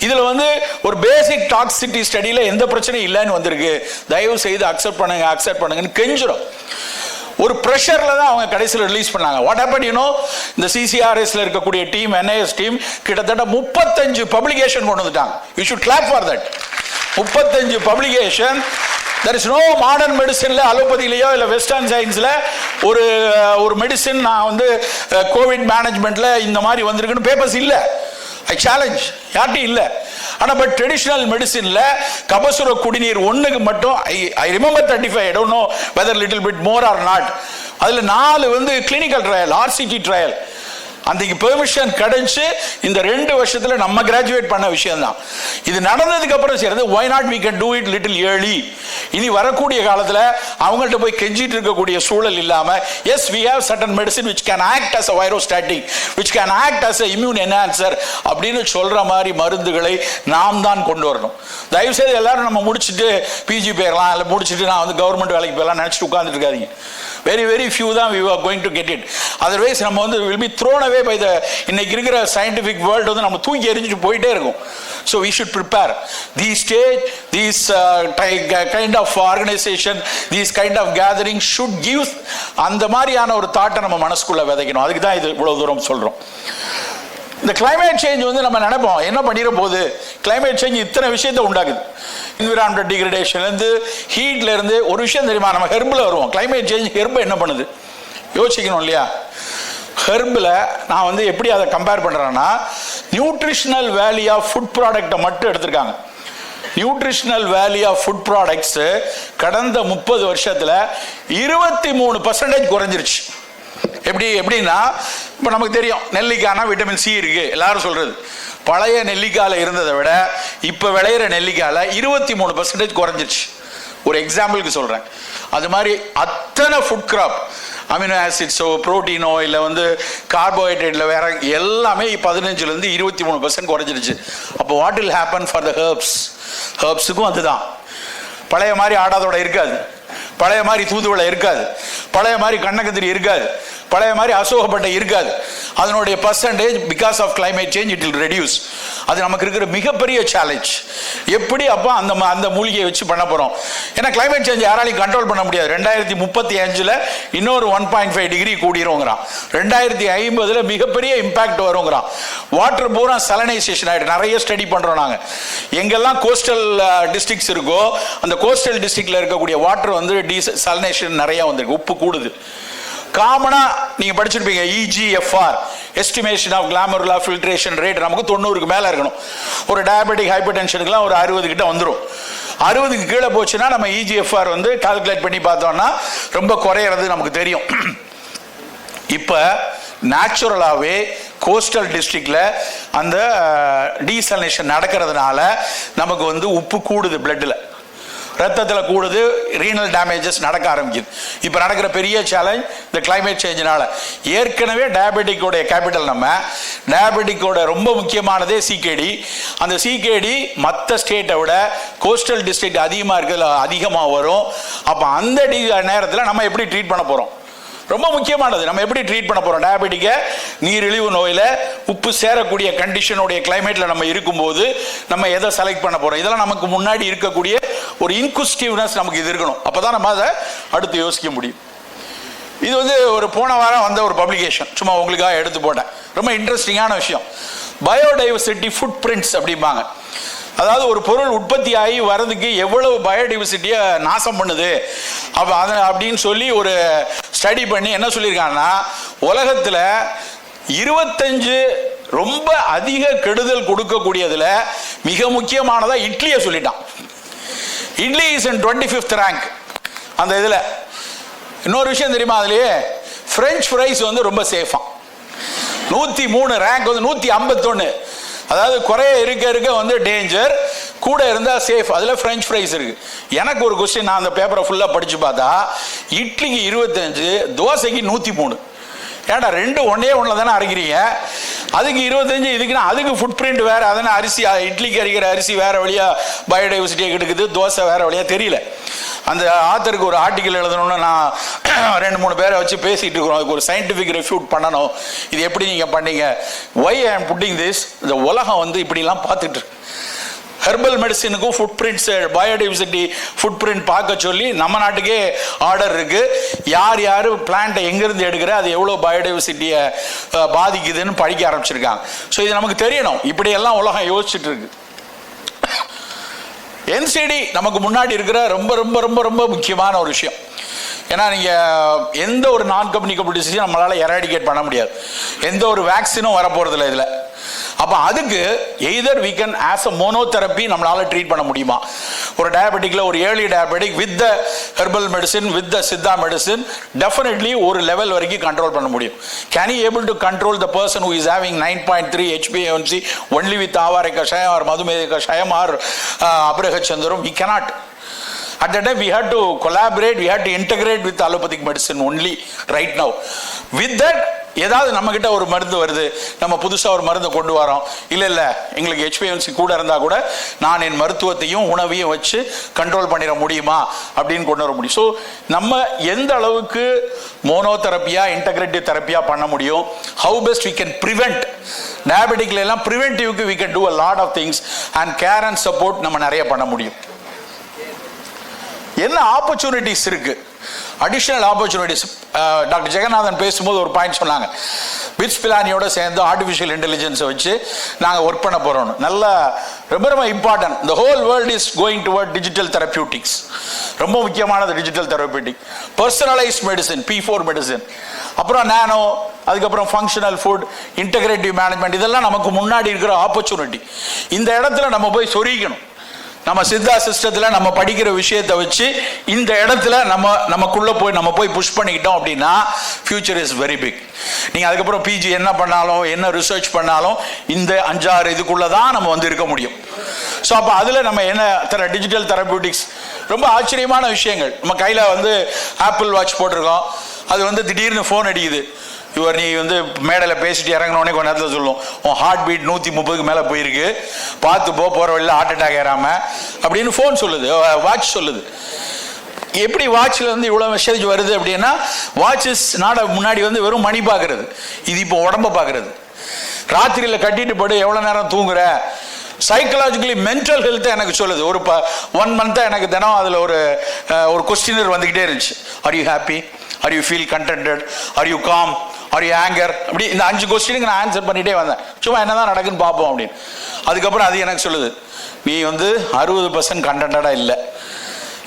இதுல வந்து ஒரு பேசிக் டாக்ஸிசிட்டி ஸ்டடியில எந்த பிரச்சனையும் இல்லைன்னு வந்திருக்கு, தயவு செய்து அக்செப்ட் பண்ணுங்கன்னு கெஞ்சுறோம். ஒரு பிரஷர்ல தான் அவங்க கடைசியில் ரிலீஸ் பண்ணாங்க. வாட் ஹேப்பன் யூ நோ, இந்த CCRSல இருக்கக்கூடிய டீம், NIS டீம் கிட்டத்தட்ட 35 பப்ளிகேஷன் கொண்டு வந்துட்டாங்க. You should clap for that. 35 publication. There is no modern medicineல, அலோபதியிலையோ இல்லை வெஸ்டர்ன் சயின்ஸ்ல ஒரு மெடிசின் நான் வந்து கோவிட் மேனேஜ்மெண்ட்ல இந்த மாதிரி வந்திருக்குன்னு பேப்பர்ஸ் இல்லை. ஐ சேலஞ்ச், யார்ட்டும் இல்லை. ஆனால் பட் ட்ரெடிஷ்னல் மெடிசினில் கபசுர குடிநீர் ஒன்றுக்கு மட்டும் I remember 35, I don't know whether little bit more or not, அதில் 4 வந்து கிளினிக்கல் ட்ரையல், RCT ட்ரையல், அன்றைக்கு பெர்மிஷன் கிடைச்சு இந்த 2 வருஷத்துல நம்ம கிராஜுவேட் பண்ண விஷயம் தான். இது நடந்ததுக்கு அப்புறம் சேர்ந்து why not we can do it little early. இனி வரக்கூடிய காலத்துல அவங்கள்ட்ட போய் கெஞ்சிட்டு இருக்கக்கூடிய சூழல் இல்லாம, yes we have certain medicine which can act as a virostatic, which can act as a immune enhancer அப்படின்னு சொல்ற மாதிரி மருந்துகளை நாம் தான் கொண்டு வரணும். தயவு செய்து எல்லாரும் நம்ம முடிச்சுட்டு PG போயிடலாம், இல்லை முடிச்சுட்டு நான் வந்து கவர்மெண்ட் வேலைக்கு போயிடலாம் நினைச்சிட்டு உட்கார்ந்துட்டு இருக்காதீங்க. very few தான் we are going to get it. otherwise நம்ம வந்து will be thrown away by the இன்னைக்கு இருக்கிற scientific world வந்து நம்ம தூக்கி எறிஞ்சிட்டு போயிட்டே இருக்கும். so we should prepare these stage, these kind of organization, these kind of gathering should give அந்த மாதிரியான ஒரு தாட்டை நம்ம மனசுக்குள்ள விதைக்கணும். அதுக்கு தான் இது இவ்வளவு தூரம் சொல்றோம். இந்த கிளைமேட் சேஞ்ச் வந்து நம்ம நினைப்போம் என்ன பண்ணிட போகுது, கிளைமேட் சேஞ்ச் இத்தனை விஷயத்தை உண்டாக்குது, என்விரான்மெண்டல் டிகிரடேஷன்லேருந்து ஹீட்லேருந்து. ஒரு விஷயம் தெரியுமா, நம்ம ஹெர்பில் வருவோம். கிளைமேட் சேஞ்ச் ஹெர்பு என்ன பண்ணுது யோசிக்கணும் இல்லையா? ஹெர்பில் நான் வந்து எப்படி அதை கம்பேர் பண்ணுறேன்னா, நியூட்ரிஷனல் வேல்யூ ஆஃப் ஃபுட் ப்ராடக்டை மட்டும் எடுத்திருக்காங்க. Nutritional value of food products கடந்த 30 வருஷத்தில் 23% குறைஞ்சிருச்சு. எப்படின்னா, இப்போ நமக்கு தெரியும் நெல்லிக்காய்னா விட்டமின் C இருக்கு, எல்லாரும் சொல்றது. பழைய நெல்லிக்காயில் இருந்ததை விட இப்போ விளையிற நெல்லிக்காயில் 23% குறைஞ்சிருச்சு. ஒரு எக்ஸாம்பிளுக்கு சொல்கிறேன். அது மாதிரி அத்தனை ஃபுட் கிராப், அமினோ ஆசிட்ஸோ ப்ரோட்டீனோ இல்லை வந்து கார்போஹைட்ரேட்டில் வேற எல்லாமே 15% 23% குறைஞ்சிருச்சு. அப்போ what will happen for the ஹெர்ப்ஸுக்கும் அதுதான். பழைய மாதிரி ஆடாதோட இருக்காது, பழைய மாதிரி தூதுவளை இருக்காது, பழைய மாதிரி கண்ணகத்திரி இருக்காது, பழைய மாதிரி அசோகப்பட்டை இருக்காது. அதனுடைய percentage because of climate change it will reduce. அது நமக்கு இருக்கிற மிகப்பெரிய சேலஞ்ச். எப்படி அப்போ அந்த மூலிகையை வச்சு பண்ண போகிறோம்? ஏன்னா கிளைமேட் சேஞ்ச் யாராலையும் கண்ட்ரோல் பண்ண முடியாது. 2035 இன்னொரு 1.5 டிகிரி கூடிருங்கிறான். 2050 மிகப்பெரிய இம்பாக்ட் வருங்கிறான். வாட்டர் பூரா சலனைசேஷன் ஆகிடும். நிறைய ஸ்டடி பண்ணுறோம் நாங்கள். எங்கெல்லாம் கோஸ்டல் டிஸ்ட்ரிக்ட்ஸ் இருக்கோ அந்த கோஸ்டல் டிஸ்ட்ரிக்டில் இருக்கக்கூடிய வாட்டர் வந்து சலனைசேஷன் நிறைய வந்திருக்கு, உப்பு கூடுது. காமனா நீங்க படிச்சிருப்பீங்க EGFR, estimation of glomerular filtration rate, நமக்கு 90க்கு மேல இருக்கணும். ஒரு டயபெட்டிக் ஹைப்பர் டென்ஷனுக்குலாம் ஒரு 60 கிட்ட வந்துடும். 60க்கு கீழே போச்சுன்னா நம்ம EGFR வந்து கால்குலேட் பண்ணி பார்த்தோம்னா ரொம்ப குறையிறது நமக்கு தெரியும். இப்போ நேச்சுரலாகவே கோஸ்டல் டிஸ்ட்ரிக்ட்ல அந்த டீசலினேஷன் நடக்கிறதுனால நமக்கு வந்து உப்பு கூடுது, பிளட்டில் ரத்தத்தில் கூடுது, ரீனல் டேமேஜஸ் நடக்க ஆரம்பிக்குது. இப்போ நடக்கிற பெரிய சேலஞ்ச் இந்த கிளைமேட் சேஞ்சினால. ஏற்கனவே டயபெட்டிக்கோடைய கேபிட்டல் நம்ம, டயபெட்டிக்கோட ரொம்ப முக்கியமானதே CKD. அந்த CKD மற்ற ஸ்டேட்டை விட கோஸ்டல் டிஸ்ட்ரிக்ட் அதிகமாக இருக்கிறதுல அதிகமாக வரும். அப்போ அந்த நேரத்தில் நம்ம எப்படி ட்ரீட் பண்ண போகிறோம்? ரொம்ப முக்கியமானது. நம்ம எப்படி ட்ரீட் பண்ண போறோம்? டயபெட்டிக்கை நீரிழிவு நோயில உப்பு சேரக்கூடிய கண்டிஷனுடைய கிளைமேட்ல நம்ம இருக்கும்போது நம்ம எதை செலக்ட் பண்ண போறோம்? இதெல்லாம் நமக்கு முன்னாடி இருக்கக்கூடிய ஒரு இன்குஸ்டிவ்னஸ் நமக்கு இது இருக்கணும். அப்பதான் நம்ம அதை அடுத்து யோசிக்க முடியும். இது வந்து ஒரு போன வாரம் வந்த ஒரு பப்ளிகேஷன், சும்மா உங்களுக்காக எடுத்து போட்டேன். ரொம்ப இன்ட்ரெஸ்டிங்கான விஷயம். பயோடைவர்சிட்டி ஃபுட் பிரிண்ட்ஸ் அப்படிம்பாங்க. அதாவது ஒரு பொருள் உற்பத்தி ஆகி வர்றதுக்கு எவ்வளவு பயோடைவர்சிட்டியை நாசம் பண்ணுது அப்படின்னு சொல்லி ஒரு ஸ்டடி பண்ணி என்ன சொல்லியிருக்காங்கன்னா, உலகத்தில் 25 ரொம்ப அதிக கெடுதல் கொடுக்கக்கூடியதுல மிக முக்கியமானதா இட்லியை சொல்லிட்டான். Idli is in 25th rank அந்த இதில். இன்னொரு விஷயம் தெரியுமா, அதுலேயே ஃப்ரெஞ்ச் ஃப்ரைஸ் வந்து ரொம்ப சேஃபா. 103 ரேங்க் வந்து 151. அதாவது குறைய இருக்க வந்து டேஞ்சர், கூட இருந்தால் சேஃப். அதில் ஃப்ரெஞ்ச் ஃப்ரைஸ் இருக்கு. எனக்கு ஒரு கொஸ்டின், நான் அந்த பேப்பரை ஃபுல்லாக படித்து பார்த்தா இட்லிக்கு 25, தோசைக்கு 103. ஏன்டா ரெண்டு ஒன்றில் தானே அரைக்கிறீங்க, அதுக்கு 25, இதுக்குன்னா அதுக்கு ஃபுட் பிரிண்ட் வேறு. அதனால் அரிசி, இட்லிக்கு அரைக்கிற அரிசி வேறு வழியாக பயோடைவர்சிட்டியை கெடுக்குது, தோசை வேறு வழியாக தெரியல. அந்த ஆத்தருக்கு ஒரு ஆர்டிக்கல் எழுதணும்னு நான் 2-3 பேரை வச்சு பேசிகிட்டு இருக்கிறோம். அதுக்கு ஒரு சயின்டிஃபிக் ரெஃப்யூட் பண்ணணும். இது எப்படி நீங்கள் பண்ணீங்க? ஒய் ஐ ஆம் புட்டிங் திஸ்? இந்த உலகம் வந்து இப்படிலாம் பார்த்துட்டு இருக்கு. ஹெர்பல் மெடிசினுக்கும் footprints, biodiversity footprint பார்க்க சொல்லி நம்ம நாட்டுக்கே ஆர்டர் இருக்கு. யார் பிளான்ட்டை எங்கேருந்து எடுக்கிற, அது எவ்வளோ பயோடைவர்சிட்டியை பாதிக்குதுன்னு படிக்க ஆரம்பிச்சிருக்காங்க. ஸோ இது நமக்கு தெரியணும். இப்படியெல்லாம் உலகம் யோசிச்சுட்டு இருக்கு. NCD நமக்கு முன்னாடி இருக்கிற ரொம்ப ரொம்ப ரொம்ப ரொம்ப முக்கியமான ஒரு விஷயம். ஏன்னா நீங்கள் எந்த ஒரு நான் கம்யூனிகபிள் டிசீஸையும் நம்மளால் எராடிகேட் பண்ண முடியாது. எந்த ஒரு வேக்சினும் வரப்போகிறதில்ல இதில். அப்போ அதுக்கு either we can as a monotherapy நம்மளால ட்ரீட் பண்ண முடியுமா, ஒரு டயபெட்டிக்ல ஒரு early diabetic with the herbal medicine with the Siddha medicine definitely ஒரு லெவல் வரைக்கும் கண்ட்ரோல் பண்ண முடியும். Can you able to control the person who is having 9.3 HbA1c only with ஆவாரை கஷாயம் or மதுமேக கஷாயம் or அபரகச்சந்திரம்? we cannot. At that time we had to collaborate, we had to integrate with allopathic medicine only right now. With that, ஏதாவது நம்ம கிட்ட ஒரு மருந்து வருது, நம்ம புதுசா ஒரு மருந்து கொண்டு வரோம், இல்ல எங்களுக்கு HbA1c கூட இருந்தா கூட நான் என் மருத்துவத்தையும் உணவையும் வச்சு கண்ட்ரோல் பண்ணிட முடியுமா அப்படின்னு கொண்டு வர முடியும். ஸோ நம்ம எந்த அளவுக்கு மோனோதெரப்பியா இன்டகிரேட்டிவ் தெரப்பியா பண்ண முடியும், how best we can prevent. டயபெட்டிக்ல எல்லாம் ப்ரிவென்டிவ்க்கு we can do a lot of things and care and support நம்ம நிறைய பண்ண முடியும். என்ன ஆப்பர்ச்சுனிட்டிஸ் இருக்கு, அடிஷனல் ஆப்பர்ச்சுனிட்டிஸ். டாக்டர் ஜெகநாதன் பேசும்போது ஒரு பாயிண்ட் சொன்னாங்க, பிட்ஸ் பிலானியோட சேர்ந்து ஆர்டிஃபிஷியல் இன்டெலிஜென்ஸை வச்சு நாங்கள் ஒர்க் பண்ண போகிறோம். நல்ல ரொம்ப ரொம்ப important. The whole world is going toward digital therapeutics. ரொம்ப முக்கியமானது digital therapeutic, personalised medicine, P4 medicine, அப்புறம் நானோ, அதுக்கப்புறம் ஃபங்க்ஷனல் ஃபுட், இன்டகிரேட்டிவ் மேனேஜ்மெண்ட். இதெல்லாம் நமக்கு முன்னாடி இருக்கிற ஆப்பர்ச்சுனிட்டி. இந்த இடத்துல நம்ம போய் சொருகிக்கணும். நம்ம சித்தா சிஸ்டத்தில் நம்ம படிக்கிற விஷயத்தை வச்சு இந்த இடத்துல நமக்குள்ள நம்ம போய் புஷ் பண்ணிக்கிட்டோம் அப்படின்னா ஃபியூச்சர் இஸ் வெரி பிக். நீங்க அதுக்கப்புறம் பிஜி என்ன பண்ணாலும் என்ன ரிசர்ச் பண்ணாலும் இந்த 5-6 இதுக்குள்ள தான் நம்ம வந்து இருக்க முடியும். ஸோ அப்போ அதில் நம்ம என்ன டிஜிட்டல் தெரபியூட்டிக்ஸ் ரொம்ப ஆச்சரியமான விஷயங்கள். நம்ம கையில் வந்து ஆப்பிள் வாட்ச் போட்டிருக்கோம், அது வந்து திடீர்னு ஃபோன் அடிக்குது. நீ வந்து மேடையில் பேசிட்டு இறங்கினோடனே கொஞ்ச நேரத்தில் சொல்லும், உன் ஹார்ட் பீட் 130க்கு மேலே போயிருக்கு, பார்த்து போகிற வழியில் ஹார்ட் அட்டாக் ஏறாம அப்படின்னு ஃபோன் சொல்லுது, வாட்ச் சொல்லுது. எப்படி வாட்சில் வந்து இவ்வளோ மெசேஜ் வருது அப்படின்னா, வாட்சஸ் முன்னாடி வந்து வெறும் மணி பார்க்கறது, இது இப்போ உடம்ப பார்க்கறது. ராத்திரியில் கட்டிட்டு போடு எவ்வளோ நேரம் தூங்குற, சைக்கலாஜிக்கலி மென்டல் ஹெல்த்தை எனக்கு சொல்லுது. ஒரு 1 மந்த்தாக எனக்கு தினம் அதில் ஒரு கொஸ்டினர் வந்துக்கிட்டே இருந்துச்சு. Are you happy, are you feel contented, are you calm, are you anger, அப்படி இந்த 5 கொஸ்டினுக்கு நான் ஆன்சர் பண்ணிகிட்டே வந்தேன். சும்மா என்னதான் நடக்குன்னு பார்ப்போம் அப்படின்னு. அதுக்கப்புறம் அது எனக்கு சொல்லுது, நீ வந்து 60% கண்டென்டடாக இல்லை,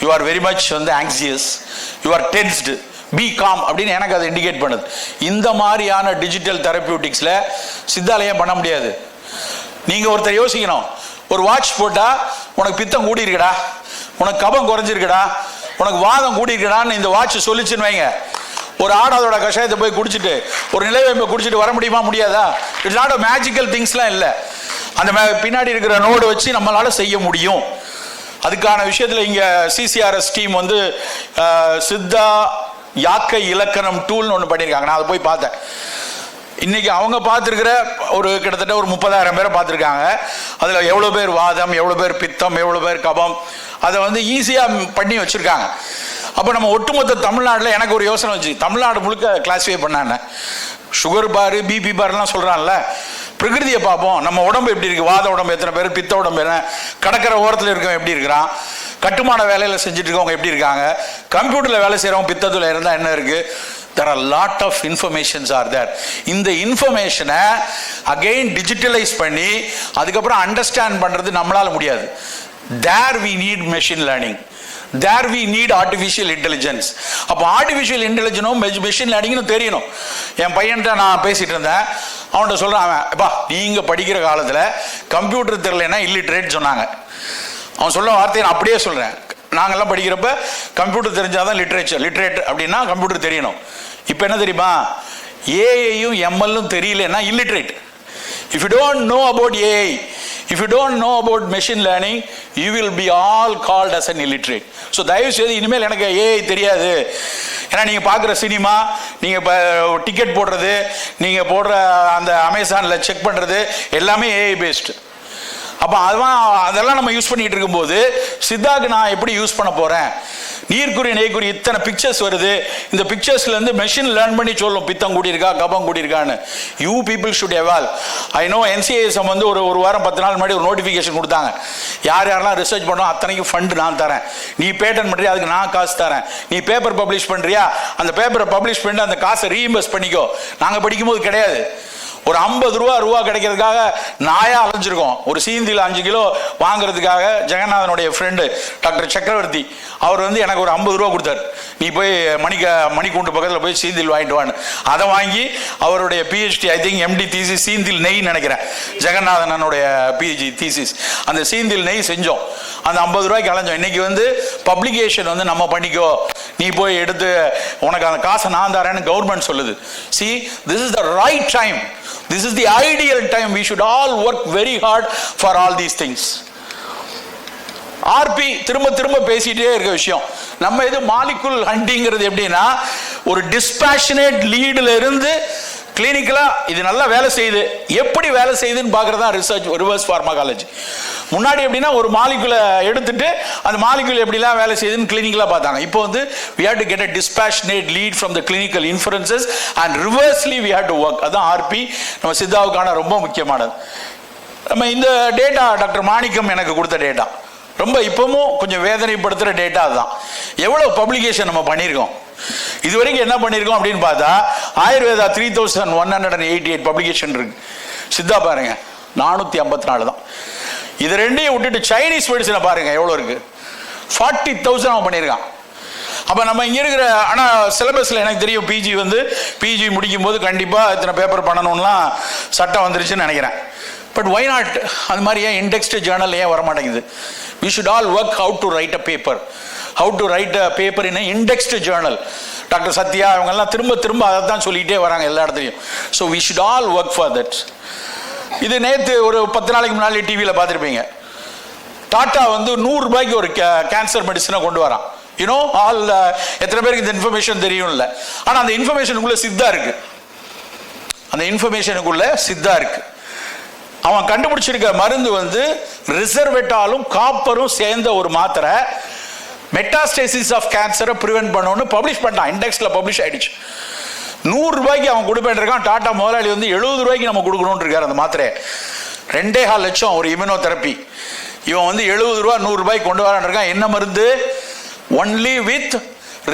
யூ ஆர் வெரி மச் வந்து anxious, you are tensed, be calm அப்படின்னு எனக்கு அதை இண்டிகேட் பண்ணுது. இந்த மாதிரியான டிஜிட்டல் தெரபியூட்டிக்ஸில் சித்தாலயம் பண்ண முடியாது. நீங்கள் ஒருத்தர் யோசிக்கணும், ஒரு வாட்ச் போட்டால் உனக்கு பித்தம் கூடி இருக்குடா, உனக்கு கபம் குறைஞ்சிருக்குடா, உனக்கு வாதம் கூடி இருக்குடான்னு இந்த வாட்ச் சொல்லிச்சுன்னு வைங்க. ஒரு ஆடாதோட கஷாயத்தை போய் குடிச்சிட்டு ஒரு நிலைவேம்பை குடிச்சிட்டு வர முடியுமா? முடியாதா? இட்ஸ் நாட் அ மேஜிக்கல் திங்ஸ்லாம் இல்லை. அந்த பின்னாடி இருக்கிற நோடு வச்சு நம்மளால செய்ய முடியும். அதுக்கான விஷயத்தில் இங்கே CCRS டீம் வந்து சித்தா யாக்கை இலக்கணம் டூல்னு ஒன்று பண்ணியிருக்காங்க. நான் அதை போய் பார்த்தேன். இன்னைக்கு அவங்க பார்த்துருக்கிற ஒரு கிட்டத்தட்ட ஒரு 30,000 பேரை பார்த்துருக்காங்க. அதில் எவ்வளோ பேர் வாதம், எவ்வளோ பேர் பித்தம், எவ்வளோ பேர் கபம், அதை வந்து ஈஸியாக பண்ணி வச்சுருக்காங்க. அப்போ நம்ம ஒட்டுமொத்த தமிழ்நாட்டில் எனக்கு ஒரு யோசனை வச்சு, தமிழ்நாடு முழுக்க கிளாஸிஃபை பண்ணாங்க. சுகர் பாரு, பிபி பாருலாம் சொல்கிறான்ல, பிரகிருதியை பார்ப்போம். நம்ம உடம்பு எப்படி இருக்குது, வாத உடம்பு எத்தனை பேர், பித்த உடம்பு என்ன, கடற்கரை ஓரத்தில் இருக்கவங்க எப்படி இருக்கிறான், கட்டுமான வேலையில் செஞ்சுட்டு இருக்கவங்க எப்படி இருக்காங்க, கம்ப்யூட்டரில் வேலை செய்கிறவங்க பித்தத்தில் இருந்தால் என்ன இருக்குது. There are a lot of informations are there. இந்த இன்ஃபர்மேஷனை அகெயின் டிஜிட்டலைஸ் பண்ணி அதுக்கப்புறம் அண்டர்ஸ்டாண்ட் பண்ணுறது நம்மளால முடியாது. There we need machine learning. There we need artificial intelligence. அப்போ ஆர்டிஃபிஷியல் இன்டெலிஜென்ஸும் மெஷின் லேர்னிங்னு தெரியணும். என் பையன்கிட்ட நான் பேசிகிட்டு இருந்தேன், அவன்கிட்ட சொல்கிறான், அவன் எப்பா நீங்கள் படிக்கிற காலத்தில் கம்ப்யூட்டர் தெரியலன்னா இல்லிட்ரேட் சொன்னாங்க. அவன் சொல்ல வார்த்தையை நான் அப்படியே சொல்கிறேன். நாங்கள்லாம் படிக்கிறப்ப கம்ப்யூட்டர் தெரிஞ்சாதான் லிட்ரேட் அப்படின்னா கம்ப்யூட்டர் தெரியணும். இப்போ என்ன தெரியுமா, ஏஐயும் எம்எல்லும் தெரியலன்னா illiterate. If you don't know about AI, if you don't know about machine learning, you will be all called as an illiterate. So தயவு செய்து இனிமேல் எனக்கு AI தெரியாது. ஏன்னா நீங்கள் பார்க்குற சினிமா, நீங்கள் இப்போ டிக்கெட் போடுறது, நீங்கள் போடுற அந்த அமேசானில் செக் பண்ணுறது எல்லாமே AI பேஸ்டு. அப்போ அதெல்லாம் நம்ம யூஸ் பண்ணிட்டு இருக்கும்போது சித்தாக்கு நான் எப்படி யூஸ் பண்ண போகிறேன்? நீர்க்குறி நெய்க்குறி இத்தனை பிக்சர்ஸ் வருது, இந்த பிக்சர்ஸ்லேருந்து மெஷின் லேர்ன் பண்ணி சொல்லும் பித்தம் கூடியிருக்கா கபம் கூடியிருக்கான்னு. You people should evolve. I know NCISM வந்து ஒரு வாரம் 10 நாள் முன்னாடி ஒரு நோட்டிஃபிகேஷன் கொடுத்தாங்க. யாரெல்லாம் ரிசர்ச் பண்ணோம் அத்தனைக்கும் ஃபண்டு நான் தரேன், நீ பேட்டன் பண்ணுறியா அதுக்கு நான் காசு தரேன், நீ பேப்பர் பப்ளிஷ் பண்ணுறியா அந்த பேப்பரை பப்ளிஷ் பண்ணி அந்த காசை ரீஇம்பர்ஸ் பண்ணிக்கோ. நாங்கள் படிக்கும்போது கிடையாது. ஒரு 50 ரூபா கிடைக்கிறதுக்காக நாயா அலைஞ்சிருக்கோம். ஒரு சீந்தியில் 5 கிலோ வாங்குறதுக்காக ஜெகநாதனுடைய ஃப்ரெண்டு டாக்டர் சக்கரவர்த்தி அவர் வந்து எனக்கு ஒரு 50 ரூபா கொடுத்தாரு. நீ போய் மணிக்கூண்டு பக்கத்தில் போய் சீந்தில் வாங்கிட்டு வான்னு. அதை வாங்கி அவருடைய PhD I think MD thesis சீந்தில் நெய் நினைக்கிறேன், ஜெகநாதனுடைய பிஹெச்டி தீசிஸ், அந்த சீந்தில் நெய் செஞ்சோம். அந்த 50 ரூபாய்க்கு அலைஞ்சோம். இன்னைக்கு வந்து பப்ளிகேஷன் வந்து நம்ம பண்ணிக்கோ, நீ போய் எடுத்து உனக்கு அந்த காசை நான் தரேன்னு கவர்மெண்ட் சொல்லுது. See, this is the right time. This is the ideal time. We should all work very hard for all these things. ஆர்பி திரும்ப பேசிட்டே இருக்க விஷயம். நம்ம இது மாலிகுல் ஹண்டிங்கிறது எப்படின்னா, ஒரு டிஸ்பாஷனேட் லீடுல இருந்து கிளினிக்கலா இது நல்லா வேலை செய்யுது, எப்படி வேலை செய்யுதுன்னு பார்க்கறதா ரிசர்ச், ரிவர்ஸ் ஃபார்மகாலஜி. முன்னாடி எப்படின்னா ஒரு மாலிகுலை எடுத்துட்டு அந்த மாலிகுல் எப்படிலாம் வேலை செய்யுதுன்னு கிளினிக்கலா பார்த்தாங்க. இப்போ வந்து we have to get a dispassionate lead from the clinical inferences and reversely we have to work. அதான் ஆர்பி நம்ம சித்தாவுக்கான ரொம்ப முக்கியமானது. நம்ம இந்த டேட்டா டாக்டர் மாணிக்கம் எனக்கு கொடுத்த டேட்டா ரொம்ப இப்பவும் கொஞ்சம் வேதனைப்படுத்துகிற டேட்டா. அதுதான் எவ்வளோ பப்ளிகேஷன் நம்ம பண்ணியிருக்கோம் இது வரைக்கும். என்ன பண்ணியிருக்கோம் அப்படின்னு பார்த்தா ஆயுர்வேதா 3188 பப்ளிகேஷன் இருக்கு. சித்தா பாருங்க 454 தான். இது ரெண்டையும் விட்டுட்டு சைனீஸ் மெடிசனை பாருங்க எவ்வளோ இருக்கு, 40,000 அவன் பண்ணியிருக்கான். அப்போ நம்ம இங்கே இருக்கிற, ஆனால் சிலபஸில் எனக்கு தெரியும் பிஜி முடிக்கும் போது கண்டிப்பாக இத்தனை பேப்பர் பண்ணணும்லாம் சட்டம் வந்துருச்சுன்னு நினைக்கிறேன். But why not? அது மாதிரி ஏன் இண்டெக்ஸ்டு ஜேர்னல் ஏன் வரமாட்டேங்குது? we should all work how to write a paper in an indexed journal. Doctor Sathya அவங்கெல்லாம் திரும்ப அதை தான் சொல்லிகிட்டே வராங்க எல்லா இடத்துலையும். So we should all work for that. இது நேற்று ஒரு 10 நாளைக்கு முன்னாடி டிவியில் பார்த்துருப்பீங்க. டாட்டா வந்து 100 ரூபாய்க்கு ஒரு கேன்சர் மெடிசனை கொண்டு வரான். யூனோ ஆல் எத்தனை பேருக்கு இந்த இன்ஃபர்மேஷன் தெரியும்ல? ஆனால் அந்த இன்ஃபர்மேஷனுக்குள்ள சித்தா இருக்கு. அவன் கண்டுபிடிச்சிருக்க மருந்து வந்து ரிசர்வேட்டாலும் காப்பரும் சேர்ந்த ஒரு மாத்திரை, மெட்டாஸ்டேசிஸ் ஆஃப் கேன்சரை ப்ரிவென்ட் பண்ணணும்னு பப்ளிஷ் பண்ணான். இண்டெக்ஸ்ல பப்ளிஷ் ஆயிடுச்சு. 100 ரூபாய்க்கு அவன் கொடுப்பேன் இருக்கான். டாடா முதலாளி வந்து 70 ரூபாய்க்கு நம்ம கொடுக்கணும்னு இருக்காரு அந்த மாத்திரை. 2.5 லட்சம் ஒரு இம்யூனோதெரப்பி. இவன் வந்து 70 ரூபா 100 ரூபாய்க்கு கொண்டு வரான் இருக்கான். என்ன மருந்து? ஒன்லி வித்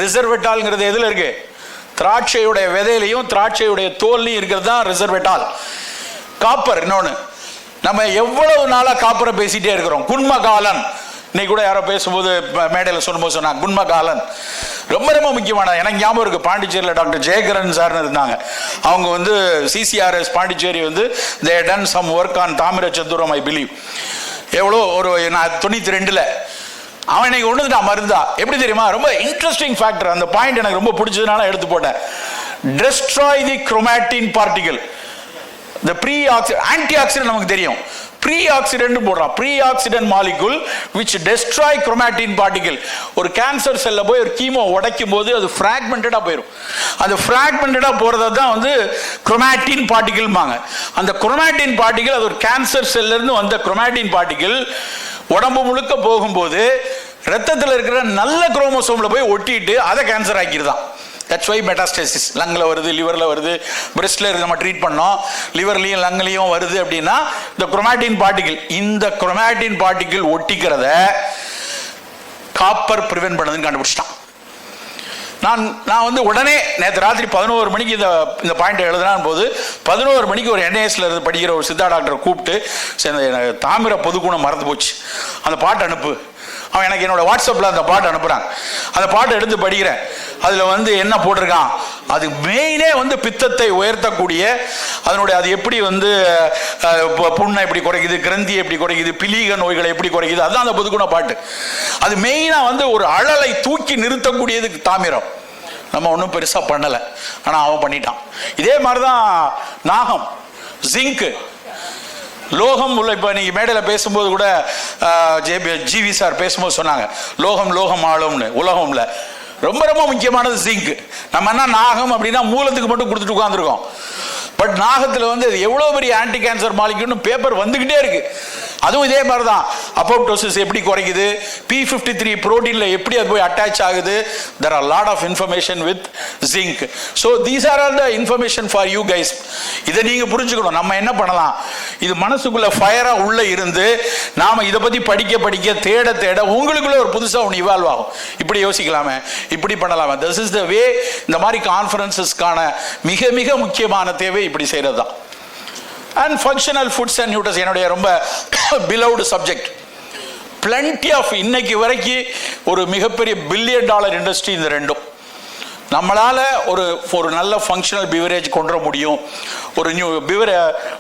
ரிசர்வேட்டால்ங்கிறது எதுல இருக்கு? திராட்சையுடைய விதையிலையும் திராட்சையுடைய தோல்லையும் இருக்கிறது தான் ரிசர்வேட்டால். காப்பர் இன்னொன்று. நம்ம எவ்வளவு நாளா காப்பரை பேசிட்டே இருக்கிறோம். குன்மகாலன் இன்னைக்கு கூட யாரோ பேசும்போது மேடையில் சொல்லும்போது சொன்னாங்க குன்மகாலன் ரொம்ப முக்கியமான. எனக்கு ஞாபகம் இருக்கு, பாண்டிச்சேரியில் டாக்டர் ஜெயகரன் சார்னு இருந்தாங்க. அவங்க வந்து சிசிஆர்எஸ் பாண்டிச்சேரி வந்து they had done some work on தாமிரச்சந்துரம் ஐ பிலீவ். எவ்வளோ ஒரு 92 அவன் இன்னைக்கு கொண்டு வந்துட்டான் மருந்தா. எப்படி தெரியுமா? ரொம்ப இன்ட்ரெஸ்டிங் ஃபேக்டர். அந்த பாயிண்ட் எனக்கு ரொம்ப பிடிச்சதுனால எடுத்து போட்டேன். destroy the chromatin particle. the pre-oxidant antioxidant நமக்கு தெரியும். pre-oxidant போடுறான். pre-oxidant molecule which destroy chromatin particle. ஒரு கேன்சர் செல்ல போய் ஒரு கீமோ உடைக்கும் போது அது fragmented போயிடும். அந்த fragmented போறத தான் வந்து chromatin particle பாங்க. அந்த chromatin particle அது ஒரு கேன்சர் செல்ல இருந்து வந்த chromatin particle உடம்பு முழுக்க போகும்போது ரத்தத்தில் இருக்கிற நல்ல குரோமோசோம்ல போய் ஒட்டிட்டு அதை கேன்சர் ஆக்கிடுதான். That's why metastasis லங்ல வருது, லிவர்ல வருது, பிரெஸ்ட்ல நம்ம ட்ரீட் பண்ணோம், லிவர்லயும் லங்லயும் வருது அப்படின்னா இந்த குரோமாட்டின் பார்ட்டிகிள். இந்த குரோமாட்டின் பார்ட்டிகிள் ஒட்டிக்கிறத காப்பர் பிரிவென்ட் பண்ணதுன்னு கண்டுபிடிச்சிட்டான். நான் வந்து உடனே நேற்று ராத்திரி 11 மணிக்கு இந்த பாயிண்ட் எழுதுனான் போது 11 மணிக்கு ஒரு என்ஏஎஸ்ல இருந்து படிக்கிற ஒரு சித்தா டாக்டரை கூப்பிட்டு தாமிர பொதுக்குணம் மறந்து போச்சு, அந்த பாட்டு அனுப்பு. அவன் எனக்கு என்னோட வாட்ஸ்அப்பில் அந்த பாட்டு அனுப்புகிறான். அந்த பாட்டை எடுத்து படிக்கிறேன். அதில் வந்து என்ன போட்டிருக்கான்? அது மெயினே வந்து பித்தத்தை உயர்த்தக்கூடிய அதனுடைய அது எப்படி வந்து புண்ணை எப்படி குறைக்குது, கிரந்தி எப்படி குறைக்குது, பிலீக நோய்களை எப்படி குறைக்குது, அதுதான் அந்த பொதுக்குண பாட்டு. அது மெயினாக வந்து ஒரு அழலை தூக்கி நிறுத்தக்கூடியதுக்கு தாமிரம். நம்ம ஒன்றும் பெருசாக பண்ணலை, ஆனால் அவன் பண்ணிட்டான். இதே மாதிரி தான் நாகம், ஜிங்கு, லோகம் உள்ள. இப்போ நீங்கள் மேடையில் பேசும்போது கூட ஜிவி சார் பேசும்போது சொன்னாங்க லோகம் ஆளும்னு. உலகம்ல ரொம்ப முக்கியமானது ஜிங்க். நம்ம என்ன நாகம் அப்படின்னா மூலத்துக்கு மட்டும் கொடுத்துட்டு உட்காந்துருக்கோம். பட் நாகத்தில் வந்து எவ்வளோ பெரிய ஆன்டி கேன்சர் மாலிக்யூல்னு பேப்பர் வந்துக்கிட்டே இருக்கு. அதுவும் இதே மாதிரி தான். அப்போப்டோசிஸ் எப்படி குறைக்குது, P53 புரோட்டீன்ல எப்படி அது போய் அட்டாச் ஆகுது. there are lot of information with zinc. so these are all the information for you guys. இதை நீங்க புரிஞ்சுக்கணும். நம்ம என்ன பண்ணலாம், இது மனசுக்குள்ள ஃபயரா உள்ள இருந்து நாம இதை பத்தி படிக்க தேட உங்களுக்குள்ள ஒரு புதுசா ஒன்று இவால்வ் ஆகும். இப்படி யோசிக்கலாமே, இப்படி பண்ணலாமே. this is the way. இந்த மாதிரி கான்ஃபரன்சஸ்க்கான மிக முக்கியமான தேவை இப்படி செய்யறது தான். And functional foods and nutrition என்னுடைய ரொம்ப பிலவ்டு சப்ஜெக்ட். பிளண்டி ஆஃப் இன்னைக்கு வரைக்கும் ஒரு மிகப்பெரிய $1 பில்லியன் இண்டஸ்ட்ரி இந்த ரெண்டும். நம்மளால் ஒரு நல்ல ஃபங்க்ஷனல் பிவரேஜ் கொண்டு வர முடியும். ஒரு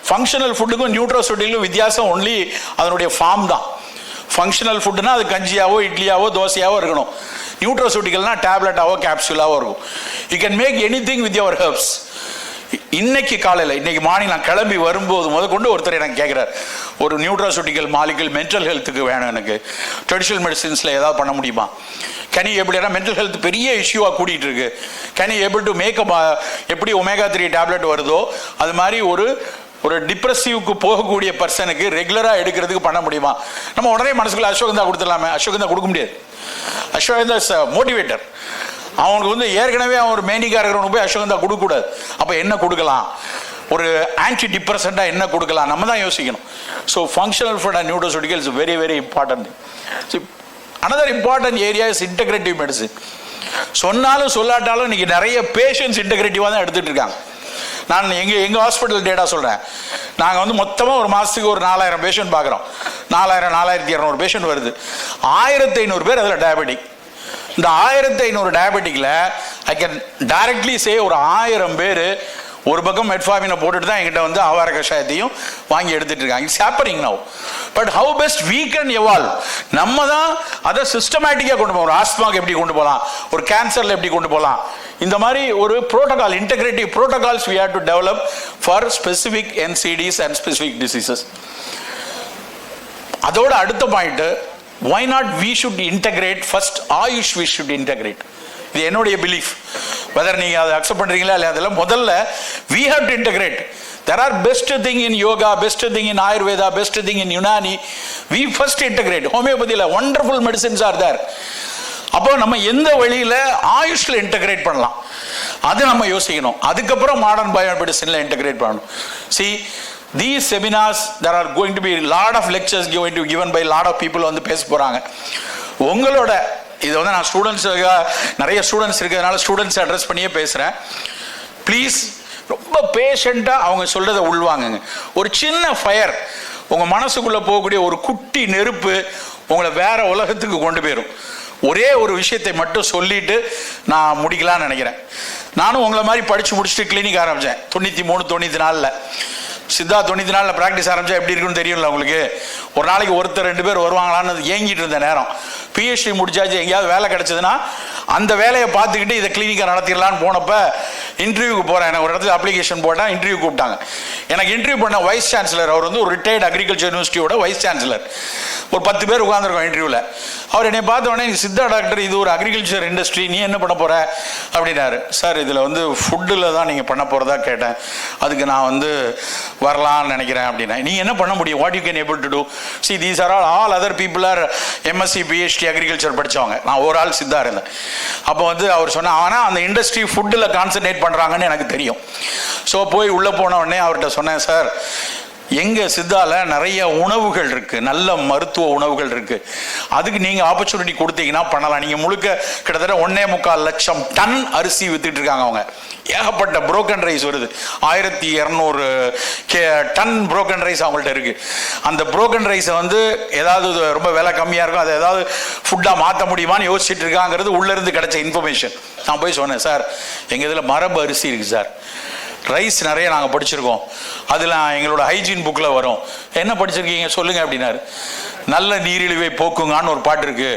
ஃபங்க்ஷனல் ஃபுட்டுக்கும் நியூட்ரோசூட்டிக்கும் வித்தியாசம் ஒன்லி அதனுடைய ஃபார்ம் தான். ஃபங்க்ஷனல் ஃபுட்டுனா அது கஞ்சியாவோ இட்லியாவோ தோசையாவோ இருக்கணும். நியூட்ரோசூட்டிக்கல்னா டேப்லெட்டாவோ கேப்சூலாவோ இருக்கும். You can make anything with your herbs. இன்னைக்கு காலையில் இன்னைக்கு மார்னிங் நான் கிளம்பி வரும்போது முதற்கொண்டு ஒருத்தர் எனக்கு கேட்குறாரு, ஒரு நியூட்ரோசூட்டிக்கல் மாலிகுல் மென்டல் ஹெல்த்துக்கு வேணும், எனக்கு ட்ரெடிஷ்னல் மெடிசின்ஸில் ஏதாவது பண்ண முடியுமா? கேன் யூ எப்படி, ஏன்னா மென்டல் ஹெல்த் பெரிய இஷ்யூவாக கூட்டிகிட்டு இருக்கு. Can you able to make எப்படி ஒமேகா 3 டேப்லெட் வருதோ அது மாதிரி ஒரு டிப்ரெசிவ்க்கு போகக்கூடிய பர்சனுக்கு ரெகுலராக எடுக்கிறதுக்கு பண்ண முடியுமா? நம்ம உடனே மனசுக்குள்ள அஸ்வகந்தா கொடுத்துடலாமே. அஸ்வகந்தா கொடுக்க முடியாது. Ashwagandha is motivator. அவனுக்கு ஏற்கனவே அவன் ஒரு மேனிக்காக இருக்கிறவனுக்கு போய் அஸ்வகந்தா கொடுக்கக்கூடாது. அப்போ என்ன கொடுக்கலாம், ஒரு ஆன்டி டிப்ரெசண்டாக என்ன கொடுக்கலாம், நம்ம தான் யோசிக்கணும். So functional food and nutraceutical is very very important. So another important area is integrative medicine. சொன்னாலும் சொல்லாட்டாலும் இன்னைக்கு நிறைய பேஷண்ட்ஸ் இன்டெகிரேட்டிவாக தான் எடுத்துகிட்டு இருக்காங்க. நான் எங்கள் ஹாஸ்பிட்டல் டேட்டா சொல்கிறேன். நாங்கள் மொத்தமாக ஒரு மாதத்துக்கு ஒரு 4000 பேஷண்ட் பார்க்குறோம். 4200 பேஷண்ட் வருது. 1500 பேர் அதில் டயபெட்டிக். இந்த 1500 டயபெட்டிக்கில் ஐ கேன் டைரக்ட்லி சே ஒரு 1000 பேர் ஒரு பக்கம் மெட்ஃபார்மினை போட்டுட்டு தான் என்கிட்ட ஆவார கஷாயத்தையும் வாங்கி எடுத்துட்டு இருக்காங்க. It's happening now. But how best we can evolve, நம்ம தான் அதை சிஸ்டமேட்டிக்காக கொண்டு போகணும். ஒரு ஆஸ்மாக்கு எப்படி கொண்டு போகலாம், ஒரு கேன்சரில் எப்படி கொண்டு போகலாம், இந்த மாதிரி ஒரு protocol, integrative protocols we have to develop for specific NCDs and specific diseases. அதோட அடுத்த point, why not we should integrate first AYUSH, we should integrate. இது என்னுடைய பிலீஃப். வெதர் நீங்க அதை அக்செப்ட் பண்றீங்களா இல்லையா, அதில் முதல்ல we have to integrate. There are best thing in yoga, best thing in Ayurveda, best thing in Unani. We first integrate. ஹோமியோபதியில் wonderful medicines are there. அப்போ நம்ம எந்த வழியில் ஆயுஷ்ல இன்டகிரேட் பண்ணலாம் அது நம்ம யோசிக்கணும். அதுக்கப்புறம் மாடர்ன் பயோ மெடிசின்ல இன்டகிரேட் பண்ணணும். See, these seminars, there are going to be lot of lectures going to given by lot of people பேச போறாங்க. உங்களோட இது நான் ஸ்டூடெண்ட்ஸுக்கு நிறைய ஸ்டூடெண்ட்ஸ் இருக்கிறதுனால ஸ்டூடெண்ட்ஸ் அட்ரஸ் பண்ணியே பேசுகிறேன். ப்ளீஸ் ரொம்ப பேஷண்ட்டாக அவங்க சொல்கிறத உள்வாங்குங்க. ஒரு சின்ன ஃபயர் உங்கள் மனசுக்குள்ளே போகக்கூடிய ஒரு குட்டி நெருப்பு உங்களை வேற உலகத்துக்கு கொண்டு போயிடும். ஒரே ஒரு விஷயத்தை மட்டும் சொல்லிட்டு நான் முடிக்கலான்னு நினைக்கிறேன். நானும் உங்களை மாதிரி படித்து முடிச்சுட்டு கிளினிக் ஆரம்பித்தேன் 93-94. சித்தா 94 ப்ராக்டிஸ் ஆரம்பித்தா எப்படி இருக்குன்னு தெரியும்ல உங்களுக்கு. ஒரு நாளைக்கு ஒருத்தர் 2 பேர் வருவாங்களான்னு ஏங்கிட்டு இருந்த நேரம். பிஹெச்டி முடிச்சாச்சு, எங்கேயாவது வேலை கிடைச்சதுன்னா அந்த வேலையை பார்த்துக்கிட்டு இதை கிளினிக்கை நடத்திடலான்னு போனப்போ இன்டர்வியூக்கு போகிறேன். எனக்கு ஒரு இடத்துல அப்ளிகேஷன் போட்டேன், இன்டர்வியூ கூப்பிட்டாங்க. எனக்கு இன்டர்வியூ பண்ண வைஸ் சான்சலர், அவர் ஒரு ரிட்டையர்டு அக்ரிகல்ச்சர் யூனிவர்சிட்டியோட வைஸ் சான்சலர். ஒரு 10 பேர் உட்காந்துருக்கோம் இன்டர்வியூவில். அவர் என்னை பார்த்த உடனே, சித்தா டாக்டர் இது ஒரு அக்ரிகல்ச்சர் இண்டஸ்ட்ரி, நீ என்ன பண்ண போகிற அப்படின்னாரு. சார் இதில் ஃபுட்டில் தான் நீங்கள் பண்ண போகிறதா கேட்டேன், அதுக்கு நான் வரலான்னு நினைக்கிறேன் அப்படின்னா. நீங்கள் என்ன பண்ண முடியும், what you can able to do? See these are all other people are MSc PhD agriculture படித்தவங்க. நான் ஒரு ஆள் சித்தா இருந்தேன். அப்போ அவர் சொன்ன, ஆனால் அந்த இண்டஸ்ட்ரி ஃபுட்டில் கான்சன்ட்ரேட் பண்ணுறாங்கன்னு எனக்கு தெரியும். ஸோ போய் உள்ளே போன உடனே அவர்கிட்ட சொன்னேன், சார் எங்கள் சித்தாவில் நிறைய உணவுகள் இருக்குது, நல்ல மருத்துவ உணவுகள் இருக்குது, அதுக்கு நீங்கள் ஆப்பர்ச்சுனிட்டி கொடுத்தீங்கன்னா பண்ணலாம். நீங்கள் முழுக்க கிட்டத்தட்ட 1.25 லட்சம் டன் அரிசி வித்துட்டு இருக்காங்க அவங்க. ஏகப்பட்ட புரோக்கன் ரைஸ் வருது, 1200 டன் புரோக்கன் ரைஸ் அவங்கள்ட்ட இருக்குது. அந்த புரோக்கன் ரைஸை ஏதாவது ரொம்ப விலை கம்மியாக இருக்கும், அதை ஏதாவது ஃபுட்டாக மாற்ற முடியுமான்னு யோசிச்சுட்டு இருக்காங்கிறது உள்ளேருந்து கிடைச்ச இன்ஃபர்மேஷன். நான் போய் சொன்னேன், சார் எங்கள் இதில் மரபு அரிசி இருக்குது சார், ரைஸ் நிறைய நாங்கள் படிச்சிருக்கோம், அதில் எங்களோட ஹைஜீன் புக்கில் வரும். என்ன படிச்சிருக்கீங்க சொல்லுங்கள் அப்படின்னாரு. நல்ல நீரிழிவை போக்குங்கான்னு ஒரு பாட்டு இருக்கு,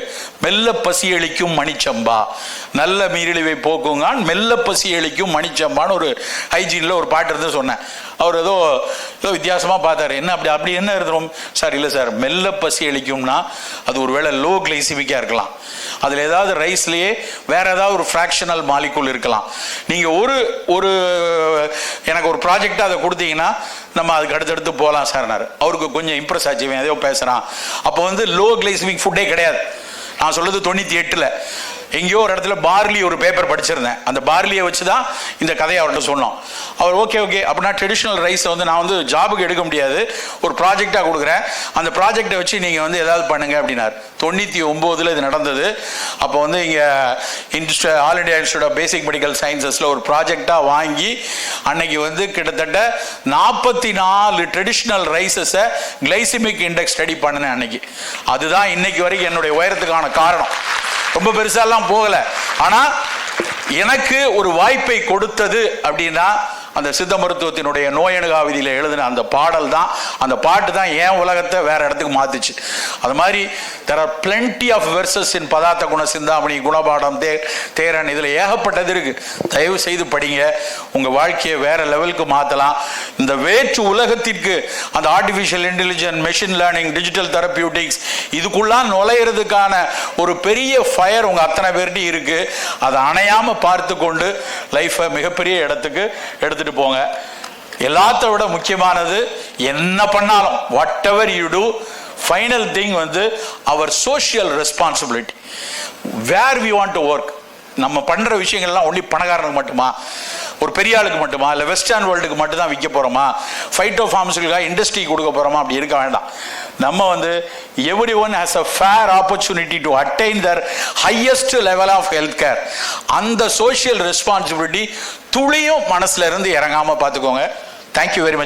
மெல்ல பசி அளிக்கும் மணிச்சம்பா, நல்ல நீரிழிவை போக்குங்கான் மெல்ல பசி அளிக்கும் மணிச்சம்பான்னு ஒரு ஹைஜீனில் ஒரு பாட்டு இருந்து சொன்னேன். அவர் ஏதோ வித்தியாசமாக பார்த்தாரு. என்ன அப்படி என்ன இருந்தோம் சார்? இல்லை சார், மெல்ல பசி அளிக்கும்னா அது ஒரு வேளை லோ கிளைசிமிக்காக இருக்கலாம், அதில் ஏதாவது ரைஸ்லேயே வேற ஏதாவது ஒரு ஃப்ராக்ஷனல் மாலிகுல் இருக்கலாம். நீங்கள் ஒரு எனக்கு ஒரு ப்ராஜெக்டாக அதை கொடுத்தீங்கன்னா நம்ம அதுக்கு அடுத்தடுத்து போகலாம் சார்னாரு. அவருக்கு கொஞ்சம் இம்ப்ரெஸ் ஆச்சு, ஏதோ பேசுகிறான். அப்போ லோ கிளைசிமிக் ஃபுட்டே கிடையாது. நான் சொல்றது 98. எங்கேயோ ஒரு இடத்துல பார்லி ஒரு பேப்பர் படிச்சிருந்தேன். அந்த பார்லியை வச்சு தான் இந்த கதையை அவர்கிட்ட சொன்னோம். அவர் ஓகே அப்படின்னா ட்ரெடிஷ்னல் ரைஸை வந்து நான் வந்து ஜாபுக்கு எடுக்க முடியாது, ஒரு ப்ராஜெக்டாக கொடுக்குறேன், அந்த ப்ராஜெக்டை வச்சு நீங்கள் வந்து ஏதாவது பண்ணுங்க அப்படின்னார். 99 இது நடந்தது. அப்போ வந்து இங்கே All India Institute of Basic Medical சயின்சஸில் ஒரு ப்ராஜெக்டாக வாங்கி அன்னைக்கு வந்து கிட்டத்தட்ட 44 ட்ரெடிஷ்னல் ரைஸஸை கிளைசிமிக் இண்டெக்ஸ் ஸ்டடி பண்ணினேன் அன்னைக்கு. அதுதான் இன்னைக்கு வரைக்கும் என்னுடைய உயரத்துக்கான காரணம். ரொம்ப பெருசாலாம் போகல, ஆனா எனக்கு ஒரு வாய்ப்பை கொடுத்தது அப்படின்னா அந்த சித்த மருத்துவத்தினுடைய நோயணுகாவிதியில் எழுதின அந்த பாடல் தான், அந்த பாட்டு தான் என் உலகத்தை வேற இடத்துக்கு மாத்துச்சு. அது மாதிரி there are plenty of verses in பதார்த்த குண சிந்தாமணி, குணபாடம், தேரன், இதில் ஏகப்பட்டது இருக்கு. தயவு செய்து படிங்க, உங்க வாழ்க்கையை வேற லெவலுக்கு மாற்றலாம். இந்த வேற்று உலகத்திற்கு அந்த artificial intelligence, machine learning, digital therapeutics இதுக்குள்ளாம் நுழையிறதுக்கான ஒரு பெரிய ஃபயர் உங்க அத்தனை பேர்கிட்டையும் இருக்கு. அதை அணையாம பார்த்து கொண்டு லைஃபை மிகப்பெரிய இடத்துக்கு எடுத்துட்டு போங்க. எல்லாத்த விட முக்கியமானது, என்ன பண்ணாலும் whatever you do, final thing வந்து our social responsibility. Where we want to work. நம்ம பண்ற விஷயங்கள்லாம் ஒன்லி பணக்காரனுக்கு மட்டுமா, ஒரு பெரிய ஆளுக்கு மட்டுமா, இல்லை வெஸ்டர்ன் வேர்ல்டுக்கு மட்டும் தான் விற்க போறோமா, ஃபைட்டோ ஃபார்மசூட்டிக்கல் இண்டஸ்ட்ரி கொடுக்க போறோமா, அப்படி இருக்க வேண்டாம். நம்ம வந்து everyone has a fair opportunity to attain their highest level of health care. அந்த சோஷியல் ரெஸ்பான்சிபிலிட்டி துளியும் மனசுல இருந்து இறங்காம பார்த்துக்கோங்க. Thank you very much.